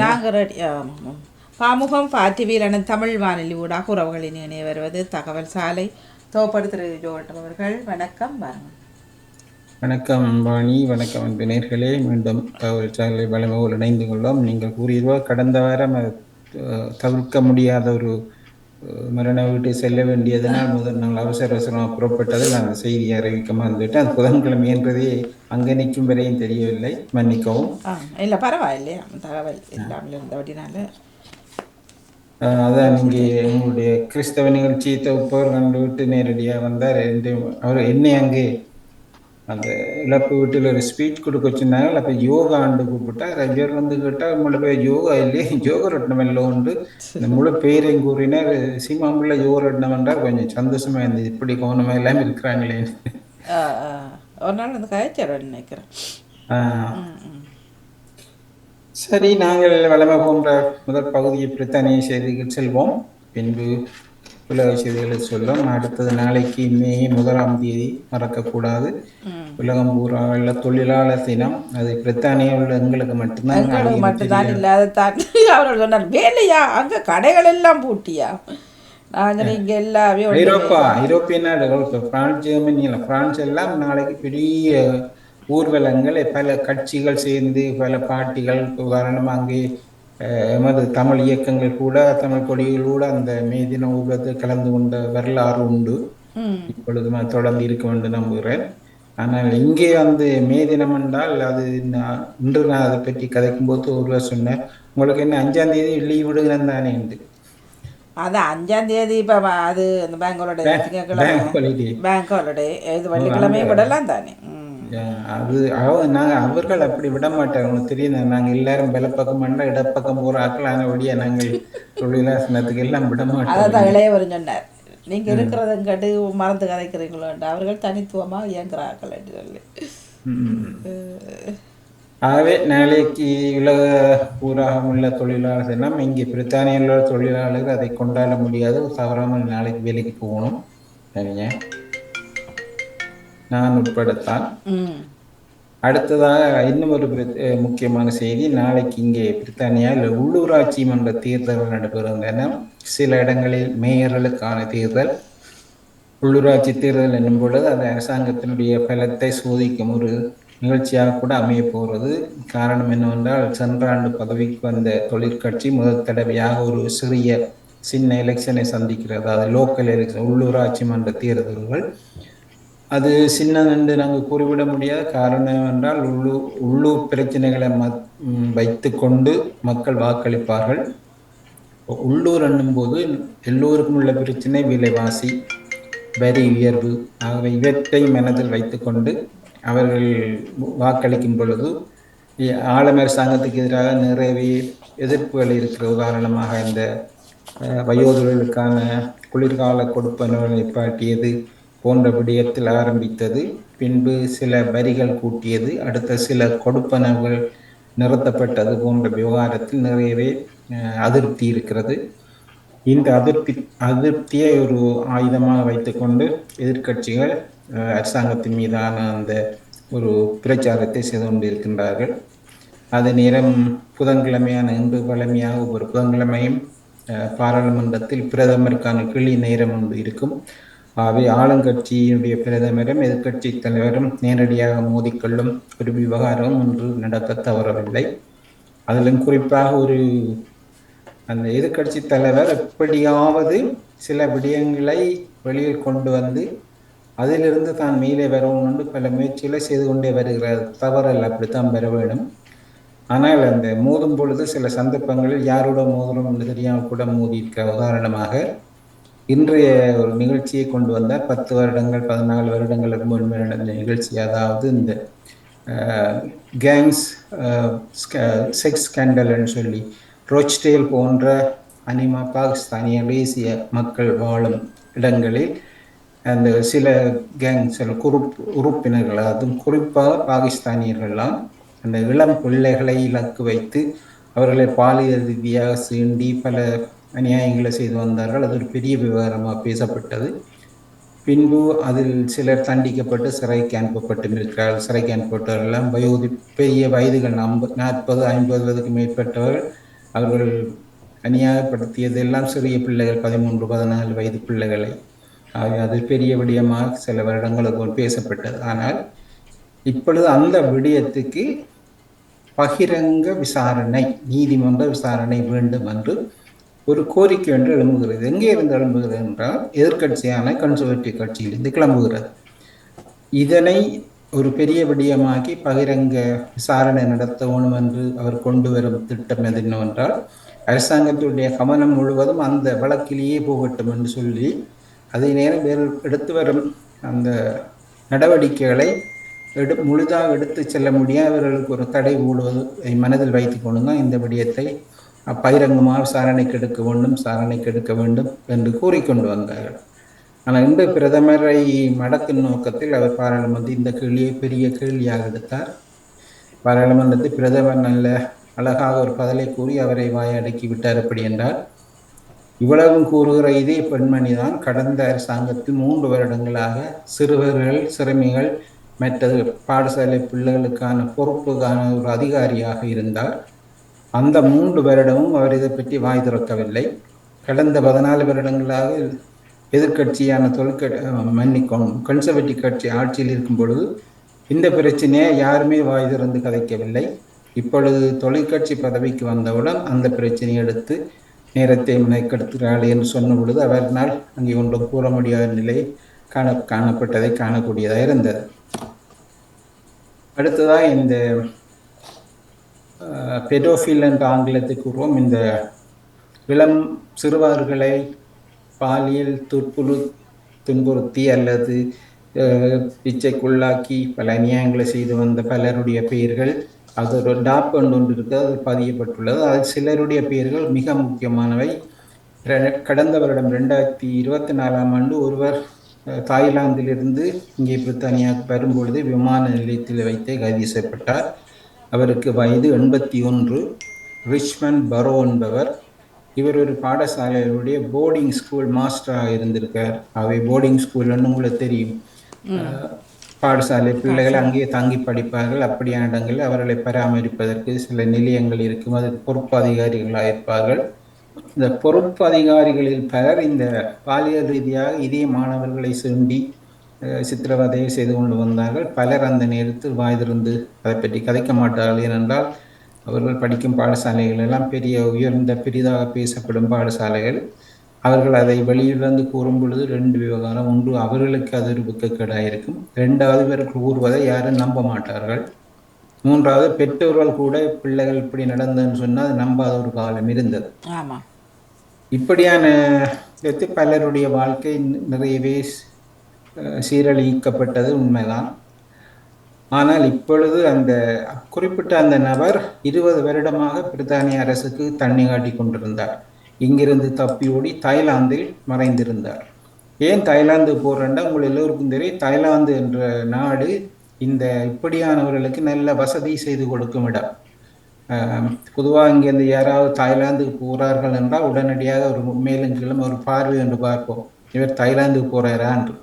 நாங்கள் ரெடி பாமுகம் பாட்டிவீரன தமிழ் வானொலி ஊடாக உறவுகளின் இணைய வருவது தகவல் சாலை தோப்படுத்திரு ஜோட்டம் அவர்கள் வணக்கம் வாருங்கள். வணக்கம் வாணி, வணக்கம் அன்பு நேர்களே. மீண்டும் தகவல் சாலை வளமோடு இணைந்து கொள்ளோம். நீங்கள் கூறியதுவா கடந்த வாரம் தவிர்க்க முடியாத ஒரு மரண வீட்டை செல்ல வேண்டியதனால் முதல் நாள் அவசர அவசரமாக புறப்பட்டதில் அந்த செய்தியை அறிவிக்க மறந்துவிட்டு அது புதன்கிழமை என்றதே அங்கே நிற்கும் வரையும் தெரியவில்லை, மன்னிக்கவும். இல்லை பரவாயில்லையா, தகவல் இல்லாமல் இருந்தபடினால அதான் இங்கே எங்களுடைய கிறிஸ்தவ நிகழ்ச்சியை தொகுப்பவர் கண்டுவிட்டு நேரடியாக வந்தார். அவர் என்னை அங்கே அந்த இழப்பு வீட்டில் ஒரு ஸ்பீச் கொடுக்க வச்சுருந்தாங்க. அப்போ யோகா ஆண்டு கூப்பிட்டா ரஜர் வந்து கேட்டால் நம்மளோட பேர் யோகா இல்லையே, யோக ரத்னம் எல்லாம் உண்டு. இந்த முழு பேரையும் கூறினார். சீமாம்புள்ள யோக ரத்னம் என்றால் கொஞ்சம் சந்தோஷமாக இருந்தது. இப்படி கவனமாக எல்லாம் இருக்கிறாங்களே. ஒரு நாள் அந்த கயச்சார் நினைக்கிறேன். சரி, நாங்கள் வளமை போன்ற முதல் பகுதியை பிரித்தானிய செய்திகள் செல்வோம், பின்பு உலக செய்திகளை சொல்லும். அடுத்தது நாளைக்கு மே 1 மறக்கக்கூடாது, உலகம் பூரா உள்ள தொழிலாளர் தினம். அது பிரித்தானியா உள்ள எங்களுக்கு மட்டும்தான் இல்லாத அவர்கள் சொன்னார் வேலையா அங்கே கடைகள் எல்லாம் பூட்டியா. நாங்கள் இங்கே எல்லாமே ஐரோப்பிய நாடுகள் இப்போ பிரான்ஸ், ஜெர்மனி, பிரான்ஸ் எல்லாம் நாளைக்கு பெரிய ஊர்வலங்கள், பல கட்சிகள் சேர்ந்து பல பார்ட்டிகள். உதாரணமாக அங்கே எமது தமிழ் இயக்கங்கள் கூட, தமிழ் கொடிகள் கூட அந்த மே தின ஊர்வலத்தில் கலந்து கொண்ட வரலாறு உண்டு. இப்பொழுது தொடர்ந்து இருக்க வேண்டும் நம்புகிறேன். ஆனால் இங்கே வந்து மே தினம் என்றால் அது இன்று நான் அதை பற்றி கதைக்கும் போது ஒருவர் சொன்னேன், உங்களுக்கு என்ன 5ஆம் தேதி லீவ் விடுகிறேன் தானே என்று. அது 5ஆம் தேதி இப்போ அது அந்த பேங்க் ஹாலிடே இது வெள்ளிக்கிழமை விடலாம் தானே. அது நாங்கள் அவர்கள் அப்படி விட மாட்டாங்க, தெரியும். நாங்கள் எல்லாரும் பலப்பக்கம் பண்ண இடப்பக்கம் போகிற ஆக்கள், ஆனபடியா நாங்கள் தொழிலாசனத்துக்கு எல்லாம் விட மாட்டோம். அதான் இளையவர் சொன்னார், நீங்கள் இருக்கிறத கேட்டு மறந்து கதைக்கிறீங்களோ, அவர்கள் தனித்துவமாக இயங்குறார்கள் என்று சொல்லி. ஆகவே நாளைக்கு உலக பூராக உள்ள தொழிலாளர் தினம். இங்கே பிரித்தானியில் உள்ள தொழிலாளர்கள் அதை கொண்டாட முடியாது, தவறாமல் நாளைக்கு வேலைக்கு போகணும். சரிங்க, நான் உட்படத்தான். அடுத்ததாக இன்னும் ஒரு முக்கியமான செய்தி. நாளைக்கு இங்கே பிரித்தானியாவில் உள்ளூராட்சி மன்ற தேர்தல்கள் நடைபெறுகின்றன. சில இடங்களில் மேயர்களுக்கான தேர்தல். உள்ளூராட்சி தேர்தல் என்னும் பொழுது அது அரசாங்கத்தினுடைய பலத்தை சோதிக்கும் ஒரு நிகழ்ச்சியாக கூட அமைய போகிறது. காரணம் என்னவென்றால், சென்ற ஆண்டு பதவிக்கு வந்த தொழிற்கட்சி முதல் தடவையாக ஒரு சின்ன எலெக்ஷனை சந்திக்கிறது. அதாவது லோக்கல் எலெக்ஷன், உள்ளூராட்சி மன்ற தேர்தல்கள். அது சின்னதென்று நாங்கள் கூறிவிட முடியாத காரணம் என்றால், உள்ளூர் பிரச்சனைகளை வைத்து கொண்டு மக்கள் வாக்களிப்பார்கள். உள்ளூர் என்னும் போது எல்லோருக்கும் உள்ள பிரச்சனை விலைவாசி, வரி உயர்வு. ஆகவே இவற்றை மனதில் வைத்து கொண்டு அவர்கள் வாக்களிக்கும் பொழுது ஆளும் அரசாங்கத்துக்கு எதிராக நிறைய எதிர்ப்புகள் இருக்கிற. உதாரணமாக இந்த வயோதிகர்களுக்கான குளிர்கால கொடுப்பனவை நிப்பாட்டியது போன்ற விடயத்தில் ஆரம்பித்தது. பின்பு சில வரிகள் கூட்டியது, அடுத்த சில கொடுப்பனவுகள் நிறுத்தப்பட்டது போன்ற விவகாரத்தில் நிறையவே அதிருப்தி இருக்கிறது. இந்த அதிருப்தியை ஒரு ஆயுதமாக வைத்துக்கொண்டு எதிர்கட்சிகள் அரசாங்கத்தின் மீதான அந்த ஒரு பிரச்சாரத்தை செய்து கொண்டிருக்கின்றார்கள். அது நேரம் புதன்கிழமையான இன்று பழமையாக ஒவ்வொரு புதன்கிழமையும் பாராளுமன்றத்தில் பிரதமருக்கான கிளி நேரம் ஒன்று இருக்கும். அவை ஆளுங்கட்சியினுடைய பிரதமரும் எதிர்கட்சி தலைவரும் நேரடியாக மோதிக்கொள்ளும் ஒரு விவகாரம் ஒன்று நடக்க தவறவில்லை. அதிலும் குறிப்பாக அந்த எதிர்கட்சி தலைவர் எப்படியாவது சில விடயங்களை வெளியில் கொண்டு வந்து அதிலிருந்து தான் மேலே வரணும்னு பல முயற்சிகளை செய்து கொண்டே வருகிறார். தவறல்ல, அப்படித்தான் பெற வேண்டும். ஆனால் அந்த மோதும் பொழுது சில சந்தர்ப்பங்களில் யாரோட மோதுறோம் என்று தெரியாமல் கூட மோதி இருக்க. உதாரணமாக இன்றைய ஒரு நிகழ்ச்சியை கொண்டு வந்தார். 10 வருடங்கள் 14 வருடங்களுக்கு முன்பு நடந்த நிகழ்ச்சி. அதாவது இந்த கேங்ஸ் செக்ஸ் ஸ்கேண்டல்னு சொல்லி ரோச்டேல் போன்ற பாகிஸ்தானிய தேசிய மக்கள் வாழும் இடங்களில் அந்த சில சில உறுப்பினர்கள், அதுவும் குறிப்பாக பாகிஸ்தானியர்கள்லாம் அந்த இளம் பிள்ளைகளை இலக்கு வைத்து அவர்களை பாலியல் ரீதியாக சீண்டி பல அநியாயங்களை செய்து வந்தார்கள். அது ஒரு பெரிய விவகாரமாக பேசப்பட்டது. பின்பு அதில் சிலர் தண்டிக்கப்பட்டு சிறைக்கு அனுப்பப்பட்டிருக்கிறார்கள். சிறைக்கு அனுப்பப்பட்டவர்களெல்லாம் பெரிய வயதுகள் 40 50 வயதுக்கு மேற்பட்டவர்கள் அவர்கள் அநியாயப்படுத்தியதெல்லாம் சிறிய பிள்ளைகள், 13 14 வயது பிள்ளைகளை. அது பெரிய விடயமாக சில வருடங்களுக்கு முன் பேசப்பட்டது. ஆனால் இப்பொழுது அந்த விடயத்துக்கு பகிரங்க விசாரணை, நீதிமன்ற விசாரணை வேண்டும் என்று ஒரு கோரிக்கை ஒன்று எழும்புகிறது. எங்கே இருந்து எழும்புகிறது என்றால், எதிர்க்கட்சியான கன்சர்வேட்டிவ் கட்சியிலிருந்து கிளம்புகிறது. இதனை ஒரு பெரிய விடயமாக்கி பகிரங்க விசாரணை நடத்த வேணும் என்று அவர் கொண்டு வரும் திட்டம் எது என்னவென்றால், அரசாங்கத்துடைய கவனம் முழுவதும் அந்த வழக்கிலேயே போகட்டும் என்று சொல்லி, அதே நேரம் எடுத்து வரும் அந்த நடவடிக்கைகளை முழுதாக எடுத்து செல்ல முடியாது, அவர்களுக்கு ஒரு தடை ஊடுவதை மனதில் வைத்துக் கொண்டு தான் இந்த விடயத்தை பகிரங்கமாக விசாரணைக்கு எடுக்க வேண்டும் என்று கூறிக்கொண்டு வந்தார்கள். ஆனால் இந்த பிரதமரை மடக்கும் நோக்கத்தில் அவர் பாராளுமன்ற இந்த கேள்வியை பெரிய கேள்வியாக எடுத்தார். பாராளுமன்றத்தில் பிரதமர் நல்ல அழகாக ஒரு பதிலை கூறி அவரை வாயடக்கி விட்டார். எப்படி என்றால், இவ்வளவும் கூறுகிற இதே பெண்மணி தான் கடந்த அரசாங்கத்தில் 3 வருடங்களாக சிறுவர்கள், சிறுமிகள் மற்றது பாடசாலை பிள்ளைகளுக்கான பொறுப்புக்கான ஒரு அதிகாரியாக இருந்தார். அந்த 3 வருடமும் அவர் இதை பற்றி வாய் திறக்கவில்லை. கடந்த 14 வருடங்களாக எதிர்கட்சியான கன்சர்வேட்டிவ் கட்சி ஆட்சியில் இருக்கும் பொழுது இந்த பிரச்சனையை யாருமே வாய் திறந்து கதைக்கவில்லை. இப்பொழுது தொலைக்காட்சி பதவிக்கு வந்தவுடன் அந்த பிரச்சனையை எடுத்து நேரத்தை மெனக்கெடுத்துகிறார்கள் என்று சொன்ன பொழுது அவர்களால் அங்கே ஒன்றும் கூற முடியாத நிலை காணப்பட்டதை காணக்கூடியதாக இருந்தது. அடுத்ததாக இந்த பெடோஃபில் என்ற ஆங்கிலத்தை கூறுவோம். இந்த இளம் சிறுவர்களை பாலியல் துன்புறுத்தி அல்லது பிச்சைக்குள்ளாக்கி பல அநியாயங்களை செய்து வந்த பலருடைய பெயர்கள், அது ஒரு டாப் ஒன்று இருக்கிறது, அது பதியப்பட்டுள்ளது. அது சிலருடைய பெயர்கள் மிக முக்கியமானவை. கடந்த வருடம் 2024ஆம் ஆண்டு ஒருவர் தாய்லாந்திலிருந்து இங்கே பிரித்தானியாவுக்கு வரும்பொழுது விமான நிலையத்தில் வைத்தே கைது செய்யப்பட்டார். அவருக்கு வயது 81. ரிச்மண்ட் பரோ என்பவர். இவர் ஒரு பாடசாலையுடைய போர்டிங் ஸ்கூல் மாஸ்டராக இருந்திருக்கார். அவை போர்டிங் ஸ்கூல்னு உங்களுக்கு தெரியும், பாடசாலை பிள்ளைகள் அங்கே தங்கி படிப்பார்கள். அப்படியான இடங்களில் அவர்களை பராமரிப்பதற்கு சில நிலையங்கள் இருக்கும், அதற்கு பொறுப்பு அதிகாரிகளாக இருப்பார்கள். இந்த பொறுப்பு அதிகாரிகளில் பலர் இந்த பாலியல் ரீதியாக இதே மாணவர்களை சுண்டி சித்திரவதையை செய்து கொண்டு வந்தார்கள். பலர் அந்த நேரத்தில் வாய் திறந்து அதை பற்றி கதைக்க மாட்டார்கள். ஏனென்றால் அவர்கள் படிக்கும் பாடசாலைகள் எல்லாம் உயர்ந்த பெரிதாக பேசப்படும் பாடசாலைகள். அவர்கள் அதை வெளியிலிருந்து கூறும் பொழுது 2 விவகாரம். ஒன்று, அவர்களுக்கு அது ஒரு புக்கக்கேடாக இருக்கும். 2வது, இவர்கள் கூறுவதை யாரும் நம்ப மாட்டார்கள். 3வது, பெற்றோர்கள் கூட பிள்ளைகள் இப்படி நடந்ததுன்னு சொன்னால் அது நம்பாத ஒரு காலம் இருந்தது. இப்படியான பலருடைய வாழ்க்கை நிறையவே சீரழிக்கப்பட்டது உண்மைதான். ஆனால் இப்பொழுது அந்த குறிப்பிட்ட அந்த நபர் 20 வருடமாக பிரித்தானிய அரசுக்கு தண்ணி காட்டி கொண்டிருந்தார். இங்கிருந்து தப்பி ஓடி தாய்லாந்தில் மறைந்திருந்தார். ஏன் தாய்லாந்து போறேன்னா, உங்கள் எல்லோருக்கும் தெரியும், தாய்லாந்து என்ற நாடு இந்த இப்படியானவர்களுக்கு நல்ல வசதி செய்து கொடுக்கும் இடம். பொதுவாக இங்கேருந்து யாராவது தாய்லாந்துக்கு போகிறார்கள் என்றால் உடனடியாக ஒரு மேலும் கீழும் ஒரு பார்வை என்று பார்ப்போம், இவர் தாய்லாந்துக்கு போகிறாரா என்று.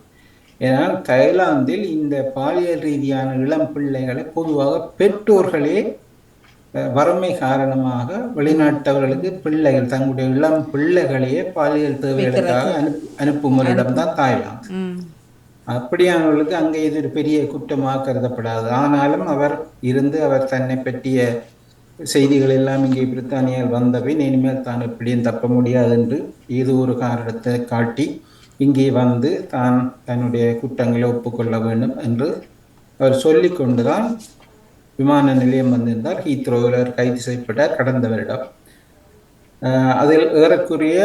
ஏனால் தாய்லாந்தில் இந்த பாலியல் ரீதியான இளம் பிள்ளைகளை பொதுவாக பெற்றோர்களே வறுமை காரணமாக வெளிநாட்டவர்களுக்கு பிள்ளைகள் தங்களுடைய இளம் பிள்ளைகளையே பாலியல் தேவைகளுக்காக அனுப்பும் ஒரு இடம்தான் தாய்லாந்து. அப்படியானவர்களுக்கு அங்கே இது ஒரு பெரிய குற்றமாக கருதப்படாது. ஆனாலும் அவர் தன்னை பற்றிய செய்திகள் எல்லாம் இங்கே பிரித்தானியால் வந்தவை, இனிமேல் தான் எப்படியும் தப்ப முடியாது என்று ஏதோ ஒரு காரணத்தை காட்டி இங்கே வந்து தான் தன்னுடைய குற்றங்களை ஒப்புக்கொள்ள வேண்டும் என்று அவர் சொல்லி கொண்டுதான் விமான நிலையம் வந்திருந்தார். ஹீத்ரோவில் கைது செய்யப்பட்டார் கடந்த வருடம். அதில் ஏறக்குறைய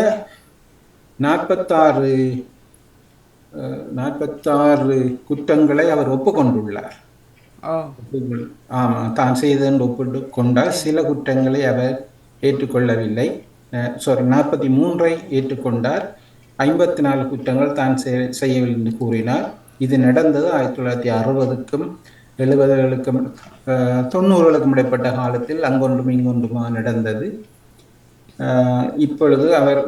46 குற்றங்களை அவர் ஒப்புக்கொண்டுள்ளார். ஆமாம், தான் செய்தென்று ஒப்புட்டு கொண்டால் சில குற்றங்களை அவர் ஏற்றுக்கொள்ளவில்லை. 43 ஏற்றுக்கொண்டார். 54 குற்றங்கள் தான் செய்யவில்லை என்று கூறினார். இது நடந்தது 1960க்கும் 70களுக்கும் 90களுக்கும் இடைப்பட்ட காலத்தில் அங்கொன்றும் இங்கொன்றுமா நடந்தது. இப்பொழுது அவர்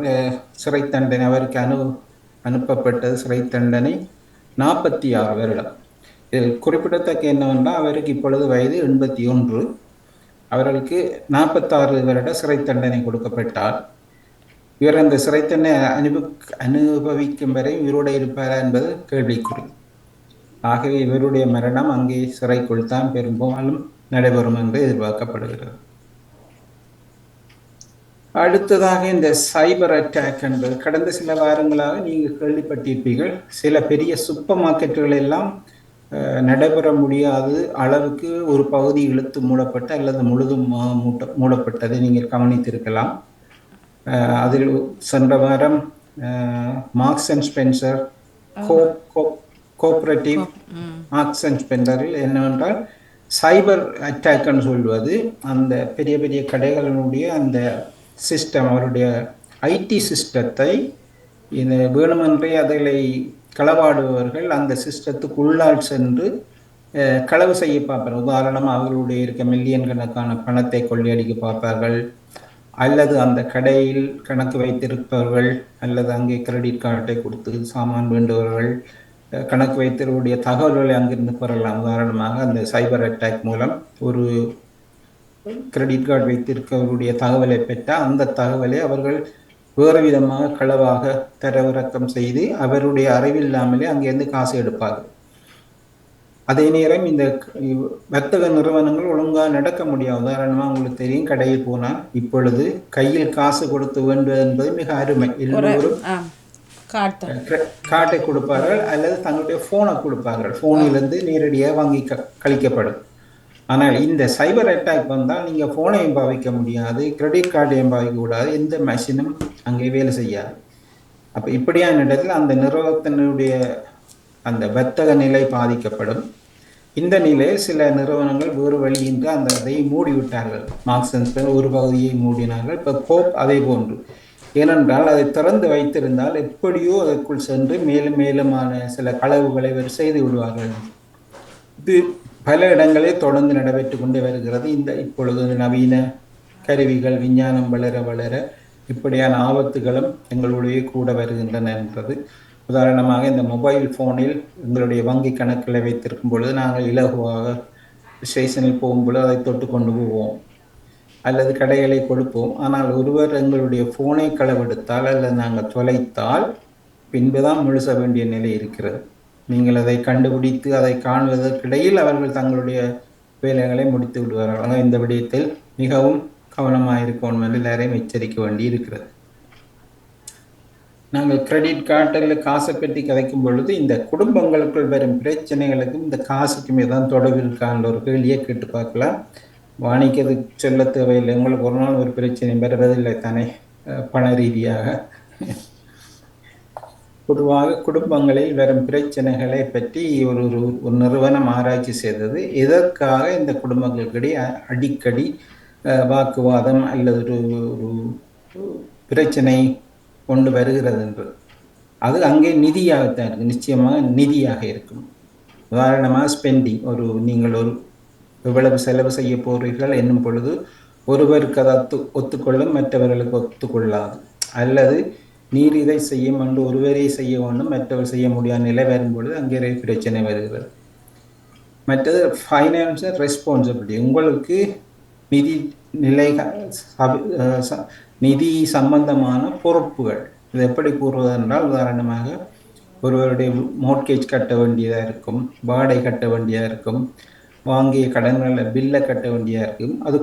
சிறை தண்டனை, அவருக்கு அனுப்பப்பட்டது சிறை தண்டனை 46 வருடம். இதில் குறிப்பிடத்தக்க என்னவென்றால் அவருக்கு இப்பொழுது வயது 81. அவர்களுக்கு 46 வருட சிறை தண்டனை கொடுக்கப்பட்டால் இவர் அந்த சிறை தண்டனை அனுபவிக்கும் வரை உயிரோடு இருப்பாரா என்பது கேள்விக்குறி. ஆகவே இவருடைய மரணம் அங்கே சிறைக்குள் தான் பெரும்பாலும் நடைபெறும் என்று எதிர்பார்க்கப்படுகிறது. அடுத்ததாக இந்த சைபர் அட்டாக் என்பது கடந்த சில வாரங்களாக நீங்கள் கேள்விப்பட்டிருப்பீர்கள். சில பெரிய சூப்பர் மார்க்கெட்டுகள் எல்லாம் நடைபெற முடியாத அளவுக்கு ஒரு பகுதி இழுத்து மூடப்பட்டு அல்லது முழுதும் மூடப்பட்டதை நீங்கள் கவனித்திருக்கலாம். அதில் சென்ற வாரம் Marks and Spencer cooperative Marks and ஸ்பென்சரில் என்னவென்றால் சைபர் அட்டாக்னு சொல்வது அந்த பெரிய பெரிய கடைகளினுடைய அந்த சிஸ்டம், அவருடைய ஐடி சிஸ்டத்தை இந்த வேணுமென்றே அதில் களவாடுபவர்கள் அந்த சிஸ்டத்துக்கு உள்ளால் சென்று களவு செய்ய பார்ப்பார்கள். உதாரணமாக அவர்களுடைய இருக்க மில்லியன் கணக்கான பணத்தை கொள்ளையடிக்க பார்ப்பார்கள், அல்லது அந்த கடையில் கணக்கு வைத்திருப்பவர்கள் அல்லது அங்கே கிரெடிட் கார்டை கொடுத்து சாமான் வேண்டுபவர்கள் கணக்கு வைத்திருடைய தகவல்களை அங்கிருந்து பெறலாம். உதாரணமாக அந்த சைபர் அட்டாக் மூலம் ஒரு கிரெடிட் கார்டு வைத்திருக்கவருடைய தகவலை பெற்றால் அந்த தகவலை அவர்கள் வேறு விதமாக களவாக தரவிறக்கம் செய்து அவருடைய அறிவில்லாமலே அங்கேருந்து காசு எடுப்பார்கள். அதே நேரம் இந்த வர்த்தக நிறுவனங்கள் ஒழுங்காக நடக்க முடியாது. உதாரணமாக உங்களுக்கு தெரியும், கடையில் போனால் இப்பொழுது கையில் காசு கொடுத்து வேண்டும் என்பது மிக அருமை. எல்லோரும் கார்டை கொடுப்பார்கள் அல்லது தங்களுடைய போனை கொடுப்பார்கள், போனிலிருந்து நேரடியாக வாங்கி கழிக்கப்படும். ஆனால் இந்த சைபர் அட்டாக் வந்தால் நீங்கள் ஃபோனையும் பாவிக்க முடியாது, கிரெடிட் கார்டையும் பாவிக்க கூடாது, எந்த மெஷினும் அங்கே வேலை செய்யாது. அப்போ இப்படியான இடத்தில் அந்த நிறுவனத்தினுடைய அந்த வர்த்தக நிலை பாதிக்கப்படும். இந்த நிலையில் சில நிறுவனங்கள் வேறு வழியின்றி அந்த அதை மூடிவிட்டார்கள். மார்க்ஸ் அண்ட் ஸ்பென்சர் ஒரு பகுதியை மூடினார்கள். இப்போ கோப் அதே போன்று. ஏனென்றால் அதை திறந்து வைத்திருந்தால் எப்படியோ அதற்குள் சென்று மேலும் மேலுமான சில களவுகளை செய்து விடுவார்கள். இது பல இடங்களில் தொடர்ந்து நடைபெற்று கொண்டே வருகிறது. இந்த இப்பொழுது நவீன கருவிகள் விஞ்ஞானம் வளர வளர இப்படியான ஆபத்துகளும் எங்களுடைய கூட வருகின்றன என்பது. உதாரணமாக இந்த மொபைல் ஃபோனில் எங்களுடைய வங்கி கணக்கில் வைத்திருக்கும் பொழுது நாங்கள் இலகுவாக ஸ்டேஷனில் போகும்பொழுது அதை தொட்டு கொண்டு போவோம் அல்லது கடைகளை கொடுப்போம். ஆனால் ஒருவர் எங்களுடைய ஃபோனை களவெடுத்தால் அல்லது நாங்கள் தொலைத்தால் பின்புதான் முழுச வேண்டிய நிலை இருக்கிறது. நீங்கள் அதை கண்டுபிடித்து அதை காணுவதற்கிடையில் அவர்கள் தங்களுடைய வேலைகளை முடித்து விடுவார்கள். இந்த விடயத்தில் மிகவும் கவனமாக இருக்கணும் என்று எல்லாரையும் எச்சரிக்க வேண்டி இருக்கிறது. நாங்கள் கிரெடிட் கார்டில் காசை பற்றி கதைக்கும் பொழுது இந்த குடும்பங்களுக்குள் வரும் பிரச்சனைகளுக்கும் இந்த காசுக்குமே தான் தொடர்பு இருக்கான்ற ஒரு கேள்வியை கேட்டு பார்க்கலாம். வாணிக்கிறது சொல்ல தேவையில்லை, உங்களுக்கு ஒரு நாள் ஒரு பிரச்சனை வருவதில்லை தானே பண ரீதியாக. பொதுவாக குடும்பங்களில் வரும் பிரச்சனைகளை பற்றி ஒரு நிறுவனம் ஆராய்ச்சி செய்தது. எதற்காக இந்த குடும்பங்களுக்கிடையே அடிக்கடி வாக்குவாதம் அல்லது ஒரு பிரச்சனை கொண்டு வருகிறது என்று. அது அங்கே நிதியாகத்தான் இருக்குது, நிச்சயமாக நிதியாக இருக்கும். உதாரணமாக ஸ்பெண்டிங், நீங்கள் எவ்வளவு செலவு செய்ய போகிறீர்கள் என்னும் பொழுது ஒருவருக்கு அதை ஒத்துக்கொள்ளும், மற்றவர்களுக்கு ஒத்துக்கொள்ளாது. அல்லது நீர் இதை செய்யும் என்று ஒருவரே செய்ய வேண்டும், மற்றவர் செய்ய முடியாத நிலை வரும்பொழுது அங்கே பிரச்சனை வருகிறது. மற்றது ஃபைனான்சியல் ரெஸ்பான்சிபிலிட்டி, உங்களுக்கு நிதி சம்பந்தமான பொறுப்புகள். இது எப்படி கூறுவதென்றால், உதாரணமாக ஒருவருடைய மோட்கேஜ் கட்ட வேண்டியதாக இருக்கும், வாடகை கட்ட வேண்டியதாக இருக்கும், வாங்கிய கடன்களில் பில்லை கட்ட வேண்டியதாக இருக்கும். அது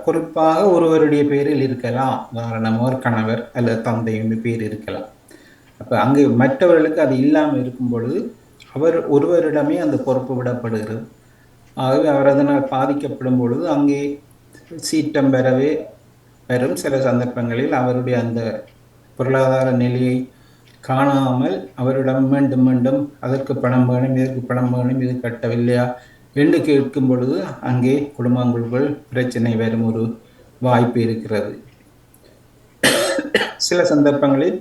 குறிப்பாக ஒருவருடைய பேரில் இருக்கலாம். உதாரணமாக ஒரு கணவர் அல்லது தந்தையுடைய பேர் இருக்கலாம். அப்போ அங்கே மற்றவர்களுக்கு அது இல்லாமல் இருக்கும் பொழுது அவர் ஒருவரிடமே அந்த பொறுப்பு விடப்படுகிறது. ஆகவே அவர் அதனால் பாதிக்கப்படும் பொழுது அங்கே சீற்றம் பெறவே வரும். சில சந்தர்ப்பங்களில் அவருடைய அந்த பொருளாதார நிலையை காணாமல் அவரிடம் மீண்டும் மீண்டும் அதற்கு பணம் வேணும், இதற்கு பணம் வேணும், இது கட்டவில்லையா என்று கேட்கும் பொழுது அங்கே குடும்பங்களுக்குள் பிரச்சனை வரும் ஒரு வாய்ப்பு இருக்கிறது. சில சந்தர்ப்பங்களில்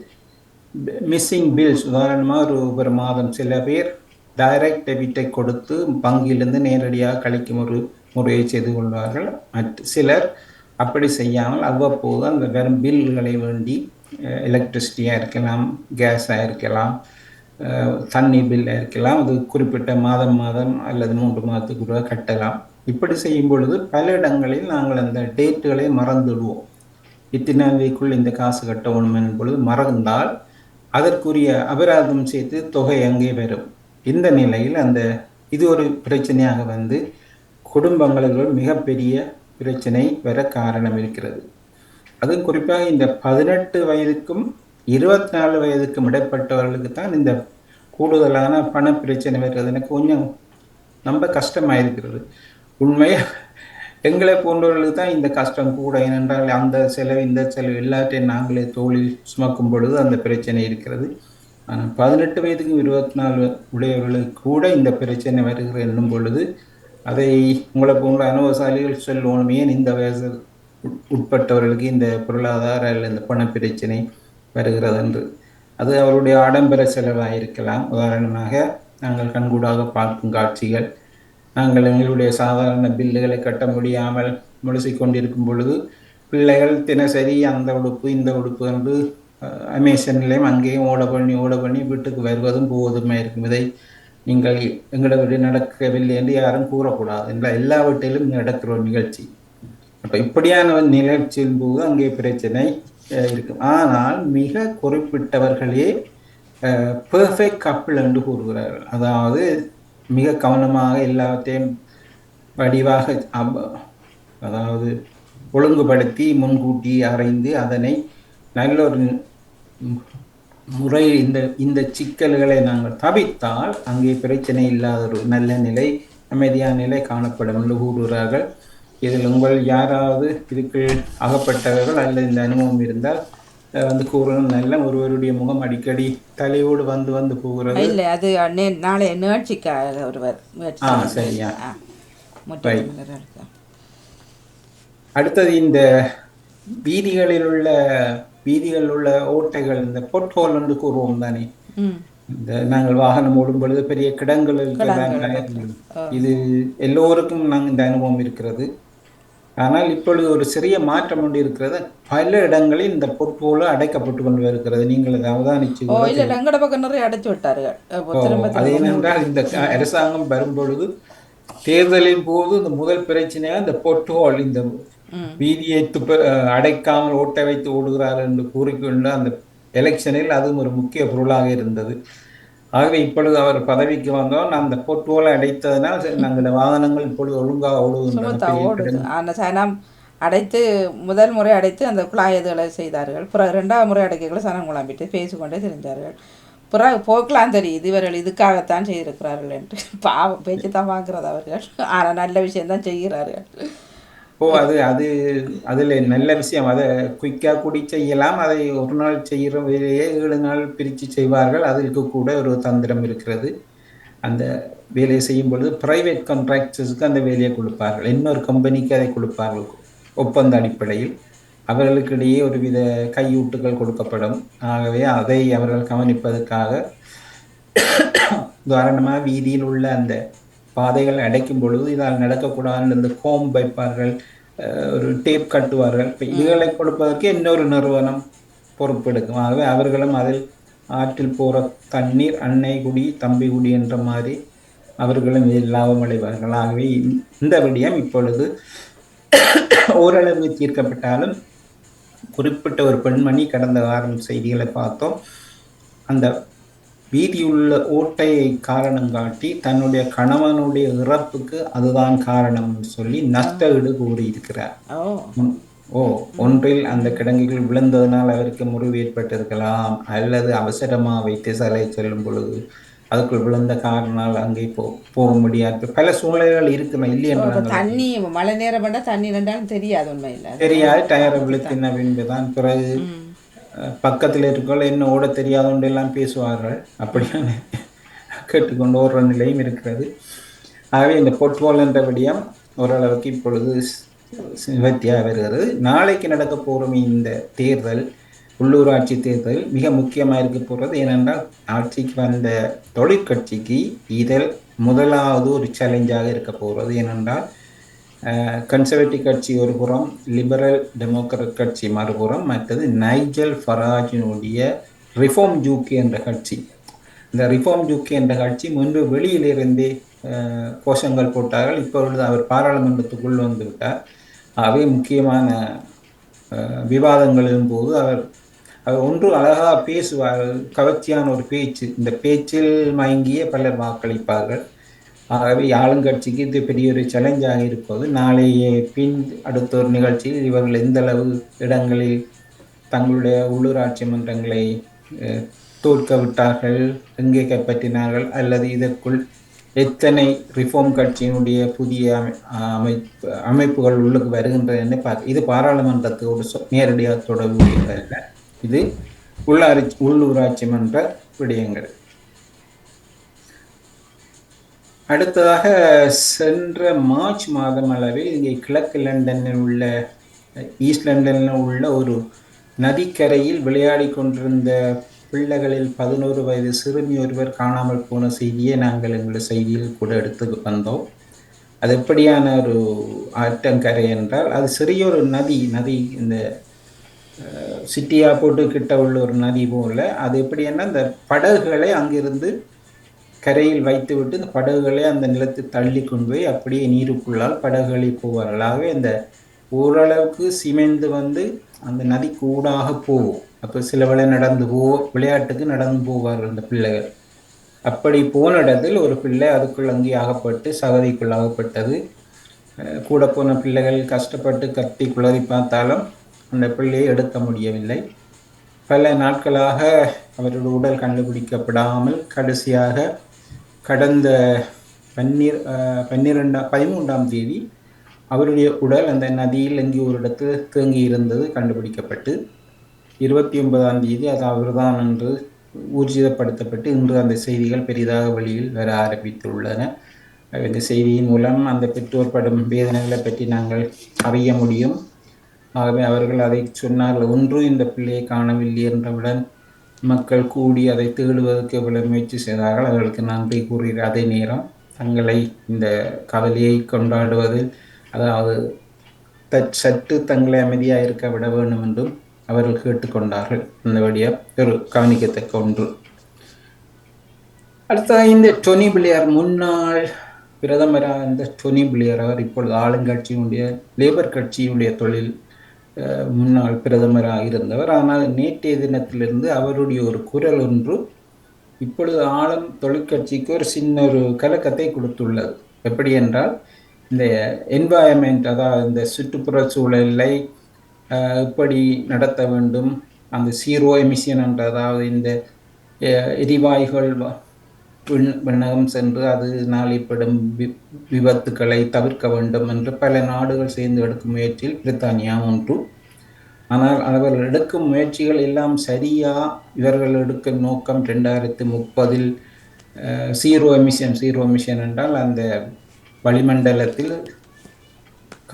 மிஸ்ஸிங் பில்ஸ், உதாரணமாக ஒரு மாதம் சில பேர் டைரக்ட் டெபிட்டை கொடுத்து வங்கியிலிருந்து நேரடியாக கழிக்கும் ஒரு முறையை செய்து கொள்வார்கள். சிலர் அப்படி செய்யாமல் அவ்வப்போது அந்த வெறும் பில்களை வேண்டி, எலக்ட்ரிசிட்டியாக இருக்கலாம், கேஸாக இருக்கலாம், தண்ணி பில்லாக இருக்கலாம், அது குறிப்பிட்ட மாதம் அல்லது 3 மாதத்துக்கு கட்டலாம். இப்படி செய்யும் பொழுது பல இடங்களில் நாங்கள் அந்த டேட்டுகளை மறந்துடுவோம். இத்தனாம் இந்த காசு கட்டணும் எனும் பொழுது மறந்தால் அதற்குரிய அபராதம் சேர்த்து தொகை அங்கே வரும். இந்த நிலையில் இது ஒரு பிரச்சனையாக வந்து குடும்பங்களுக்கு மிகப்பெரிய பிரச்சனை வர காரணம் இருக்கிறது. அது குறிப்பாக இந்த 18 வயதுக்கும் 24 வயதுக்கும் இடைப்பட்டவர்களுக்கு தான் இந்த கூடுதலான பண பிரச்சனை வருகிறது. எனக்கு கொஞ்சம் ரொம்ப கஷ்டமாக இருக்கிறது. உண்மையாக எங்களை போன்றவர்களுக்கு தான் இந்த கஷ்டம் கூட. ஏனென்றால் அந்த செலவு இந்த செலவு எல்லாத்தையும் நாங்களே தோளில் சுமக்கும் பொழுது அந்த பிரச்சனை இருக்கிறது. ஆனால் 18 வயதுக்கும் 24 உடையவர்களுக்கு கூட இந்த பிரச்சனை வருகிறது என்னும் பொழுது அதை உங்களை போன்ற அனுபவசாலிகள் சொல்லணும், ஏன் இந்த வயசு உட்பட்டவர்களுக்கு இந்த பொருளாதார அல்லது இந்த பண பிரச்சனை வருகிறது என்று. அது அவருடைய ஆடம்பர செலவாக இருக்கலாம். உதாரணமாக நாங்கள் கண்கூடாக பார்க்கும் காட்சிகள், நாங்கள் எங்களுடைய சாதாரண பில்லுகளை கட்ட முடியாமல் முழுசி கொண்டிருக்கும் பொழுது பிள்ளைகள் தினசரி அந்த உடுப்பு இந்த உடுப்பு என்று அமேசான்லேயும் அங்கேயும் ஓட பண்ணி வீட்டுக்கு வருவதும் போவதுமே இருக்கும். இதை நீங்கள் எங்களை விட நடக்கவில்லை என்று யாரும் கூறக்கூடாது. எல்லா வீட்டிலும் நடக்கிற ஒரு நிகழ்ச்சி. அப்போ இப்படியான நிகழ்ச்சியின் போது அங்கே பிரச்சனை இருக்கும். ஆனால் மிக குறிப்பிட்டவர்களே பெர்ஃபெக்ட் கப்பிள் என்று கூறுகிறார்கள். அதாவது மிக கவனமாக எல்லாத்தையும் வடிவாக அதாவது ஒழுங்குபடுத்தி முன்கூட்டி அறைந்து அதனை நல்ல ஒரு முறை இந்த சிக்கல்களை நாங்கள் தவிர்த்தால் அங்கே பிரச்சனை இல்லாத ஒரு நல்ல நிலை, அமைதியான நிலை காணப்படும் என்று கூறுகிறார்கள். இதில் உங்கள் யாராவது இதுக்கு அகப்பட்டவர்கள் அல்லது இந்த அனுபவம் இருந்தால் வந்து கூறணும். நல்ல ஒருவருடைய முகம் அடிக்கடி தலையோடு வந்து போகிறது. இல்லை, அது நாளை நிகழ்ச்சிக்காக ஒருவர். சரியா. அடுத்தது இந்த வீதிகளில் உள்ள ஓட்டைகள், இந்த பொட்ஹோல் என்று கூறுவோம் தானே. இந்த நாங்கள் வாகனம் ஓடும் பொழுது பெரிய கிடங்கள் இது எல்லோருக்கும் இந்த அனுபவம் இருக்கிறது. ஆனால் இப்பொழுது ஒரு சிறிய மாற்றம் ஒன்று இருக்கிறது. பல இடங்களில் இந்த பொட்ஹோல் அடைக்கப்பட்டு கொண்டு வருகிறது. நீங்கள் அதை அவதானிச்சு அடைச்சு விட்டார்கள். அது ஏனென்றால் இந்த அரசாங்கம் வரும்பொழுது தேர்தலின் போது இந்த முதல் பிரச்சனையாக இந்த பொட்ஹோல், இந்த வீதியை அடைக்காமல் ஓட்ட வைத்து ஓடுகிறார்கள் என்று கூறிக்கொண்டு அந்த எலெக்ஷனில் அதுவும் ஒரு முக்கிய பொருளாக இருந்தது. ஆகவே இப்பொழுது அவர் பதவிக்கு வந்தோம், அந்த பொட்ஹோலை அடைத்ததனால் நாங்கள் வாகனங்கள் இப்பொழுது ஒழுங்காக ஓடுகின்றன. அடைத்து முதல் முறை அடைத்து அந்த குழாயதுகளை செய்தார்கள். பிறகு 2வது முறை அடைக்கல சனம் குழம்பிட்டு பேசிக்கொண்டே தெரிஞ்சார்கள். பிறகு போக்கலாம் தெரியுது இவர்கள் இதுக்காகத்தான் செய்திருக்கிறார்கள் என்று. பாவம், பேச்சு தான் வாங்குறது அவர்கள். ஆனால் நல்ல விஷயம்தான் செய்கிறார்கள். அதில் நல்ல விஷயம். அதை குயிக்காக கூடி செய்யலாம். அதை ஒரு நாள் செய்கிற வேலையை 7 நாள் பிரித்து செய்வார்கள். அதற்கு கூட ஒரு தந்திரம் இருக்கிறது. அந்த வேலையை செய்யும் பொழுது பிரைவேட் கான்ட்ராக்டர்ஸுக்கு அந்த வேலையை கொடுப்பார்கள், இன்னொரு கம்பெனிக்கு அதை கொடுப்பார்கள் ஒப்பந்த அடிப்படையில். அவர்களுக்கிடையே ஒருவித கையூட்டுகள் கொடுக்கப்படும். ஆகவே அதை அவர்கள் கவனிப்பதற்காக உதாரணமாக வீதியில் உள்ள அந்த பாதைகள் அடைக்கும் பொழுது இதால் நடக்கக்கூடாது இந்த கோம் வைப்பார்கள், ஒரு டேப் கட்டுவார்கள். இப்போ இதுகளை கொடுப்பதற்கு இன்னொரு நிறுவனம் பொறுப்பெடுக்கும். ஆகவே அவர்களும் அதில் ஆற்றில் போகிற தண்ணீர் அன்னை குடி தம்பி குடி என்ற மாதிரி அவர்களும் இதில் லாபம் அடைவார்கள். ஆகவே இந்த விடயம் இப்பொழுது ஓரளவு தீர்க்கப்பட்டாலும் குறிப்பிட்ட ஒரு பெண்மணி கடந்த வாரம் செய்திகளை பார்த்தோம், அந்த வீதியுள்ள ஓட்டையை காரணம் காட்டி தன்னுடைய கணவனுடைய இறப்புக்கு அதுதான் காரணம் சொல்லி நஷ்ட ஈடு கூறியிருக்கிறார். ஒன்றில் அந்த கிடங்குகள் விழுந்ததனால் அவருக்கு முறிவு ஏற்பட்டிருக்கலாம், அல்லது அவசரமாக வைத்தியசாலை செல்லும் பொழுது அதுக்குள் விழுந்த காரணம் அங்கே போக முடியாது. பல சூழ்நிலைகள் இருக்கணும். இல்லை என்ற தண்ணி மழை நேரம் பண்ணால் தண்ணி ரெண்டாலும் தெரியாது, உண்மையில் தெரியாது. டயரை விழுத்தின பின்புதான் பிறகு பக்கத்தில் இருக்கோம் என்ன ஓட தெரியாதவங்க எல்லாம் பேசுவார்கள். அப்படியான கேட்டுக்கொண்டு ஓடுற நிலையும் இருக்கிறது. ஆகவே இந்த பொட்ஹோல் என்ற விடயம் ஓரளவுக்கு இப்பொழுது நிவர்த்தியாக வருகிறது. நாளைக்கு நடக்க போகிற இந்த தேர்தல், உள்ளூராட்சி தேர்தல் மிக முக்கியமாக இருக்க போகிறது. ஏனென்றால் ஆட்சிக்கு வந்த தொழிற்கட்சிக்கு இதில் முதலாவது ஒரு சேலஞ்சாக இருக்க போகிறது. ஏனென்றால் கன்சர்வேட்டிவ் கட்சி ஒரு புறம், லிபரல் டெமோக்ராட் கட்சி மறுபுறம், மற்றது நைஜல் ஃபராஜினுடைய ரிஃபார்ம் யூகே என்ற கட்சி. இந்த ரிஃபார்ம் யூகே என்ற கட்சி முன்பு வெளியிலிருந்தே கோஷங்கள் போட்டார்கள். இப்பொழுது அவர் பாராளுமன்றத்துக்குள் வந்து விட்டார். ஆகவே முக்கியமான விவாதங்களின் போது அவர் அவர் ஒன்று அழகாக பேசுவார். கவர்ச்சியான ஒரு பேச்சு. இந்த பேச்சில் மயங்கிய பலர் வாக்களிப்பார்கள். ஆகவே ஆளுங்கட்சிக்கு இது பெரிய ஒரு சேலஞ்சாக இருப்பது. நாளைய பின் அடுத்த ஒரு நிகழ்ச்சியில் இவர்கள் எந்த அளவு இடங்களில் தங்களுடைய உள்ளூராட்சி மன்றங்களை தோற்க விட்டார்கள், எங்கே கைப்பற்றினார்கள், அல்லது இதற்குள் எத்தனை ரிஃபார்ம் கட்சியினுடைய புதிய அமைப்புகள் உள்ளுக்கு வருகின்றன என்று இது பாராளுமன்றத்தோடு நேரடியாக தொடர்புடையதல்ல. இது உள்ளூராட்சி மன்ற விடயங்கள். அடுத்ததாக சென்ற மார்ச் மாதம் அளவில் இங்கே கிழக்கு லண்டனில் உள்ள ஈஸ்ட் லண்டனில் உள்ள ஒரு நதிக்கரையில் விளையாடி கொண்டிருந்த பிள்ளைகளில் 11 வயது சிறுமி ஒருவர் காணாமல் போன செய்தியை நாங்கள் எங்களுடைய செய்தியில் கூட எடுத்து வந்தோம். அது எப்படியான ஒரு ஆற்றங்கரை என்றால், அது சிறிய ஒரு நதி இந்த சிட்டியா போட்டு கிட்ட உள்ள ஒரு நதி போல. அது எப்படின்னா, இந்த படகுகளை அங்கிருந்து கரையில் வைத்துவிட்டு இந்த படகுகளை அந்த நிலத்தை தள்ளி கொண்டு போய் அப்படியே நீருக்குள்ளால் படகுகளை போவார்கள். ஆகவே இந்த ஓரளவுக்கு சிமெந்து வந்து அந்த நதிக்கு ஊடாக போகும். அப்போ சில வேளை விளையாட்டுக்கு நடந்து போவார்கள் அந்த பிள்ளைகள். அப்படி போன இடத்தில் ஒரு பிள்ளை அதுக்குள் அங்கே ஆகப்பட்டு சகதிக்குள் ஆகப்பட்டது. கூட போன பிள்ளைகள் கஷ்டப்பட்டு கத்தி குளறி பார்த்தாலும் அந்த பிள்ளையை எடுக்க முடியவில்லை. பல நாட்களாக அவருடைய உடல் கண்டுபிடிக்கப்படாமல் கடைசியாக கடந்த 13ஆம் தேதி அவருடைய உடல் அந்த நதியில் எங்கே ஒரு இடத்தில் தேங்கி இருந்தது கண்டுபிடிக்கப்பட்டு, 29ஆம் தேதி அது அவர்தான் என்று ஊர்ஜிதப்படுத்தப்பட்டு இன்று அந்த செய்திகள் பெரிதாக வெளியில் வர ஆரம்பித்துள்ளன. இந்த செய்தியின் மூலம் அந்த பெற்றோர் படும் வேதனைகளை பற்றி நாங்கள் அறிய முடியும். ஆகவே அவர்கள் அதை சொன்னார்கள். ஒன்று, இந்த பிள்ளையை காணவில்லை என்றவுடன் மக்கள் கூடி அதை தேடுவதற்கு எவ்வளவு முயற்சி செய்தார்கள். அவர்களுக்கு நன்றி கூறுகிற அதே நேரம் தங்களை இந்த கவலையை கொண்டாடுவதில், அதாவது சற்று தங்களை அமைதியாக இருக்க விட வேண்டும் என்றும் அவர்கள் கேட்டுக்கொண்டார்கள். அந்தபடியாக ஒரு கவனிக்கத்தக்க ஒன்று. அடுத்ததாக இந்த டோனி பிளேயர், முன்னாள் பிரதமராக இந்த டோனி பிளேயர், அவர் இப்பொழுது ஆளுங்கட்சியினுடைய லேபர் கட்சியினுடைய முன்னாள் பிரதமராக இருந்தவர். ஆனால் நேற்றைய தினத்திலிருந்து அவருடைய ஒரு குரல் ஒன்று இப்பொழுது ஆளும் தொழிற்கட்சிக்கு ஒரு சின்ன ஒரு கலக்கத்தை கொடுத்துள்ளது. எப்படி என்றால், இந்த என்வாயன்மெண்ட், அதாவது இந்த சுற்றுப்புற சூழலை எப்படி நடத்த வேண்டும், அந்த ஜீரோ எமிஷன் என்ற, அதாவது இந்த எரிவாயுகள் விண்ணகம் சென்று அதனால் ஏற்படும் விபத்துக்களை தவிர்க்க வேண்டும் என்று பல நாடுகள் சேர்ந்து எடுக்கும் முயற்சியில் பிரித்தானியா ஒன்று. ஆனால் அவர்கள் எடுக்கும் முயற்சிகள் எல்லாம் சரியா? இவர்கள் எடுக்கும் நோக்கம் 2030 ஜீரோ எமிஷன் என்றால் அந்த வளிமண்டலத்தில்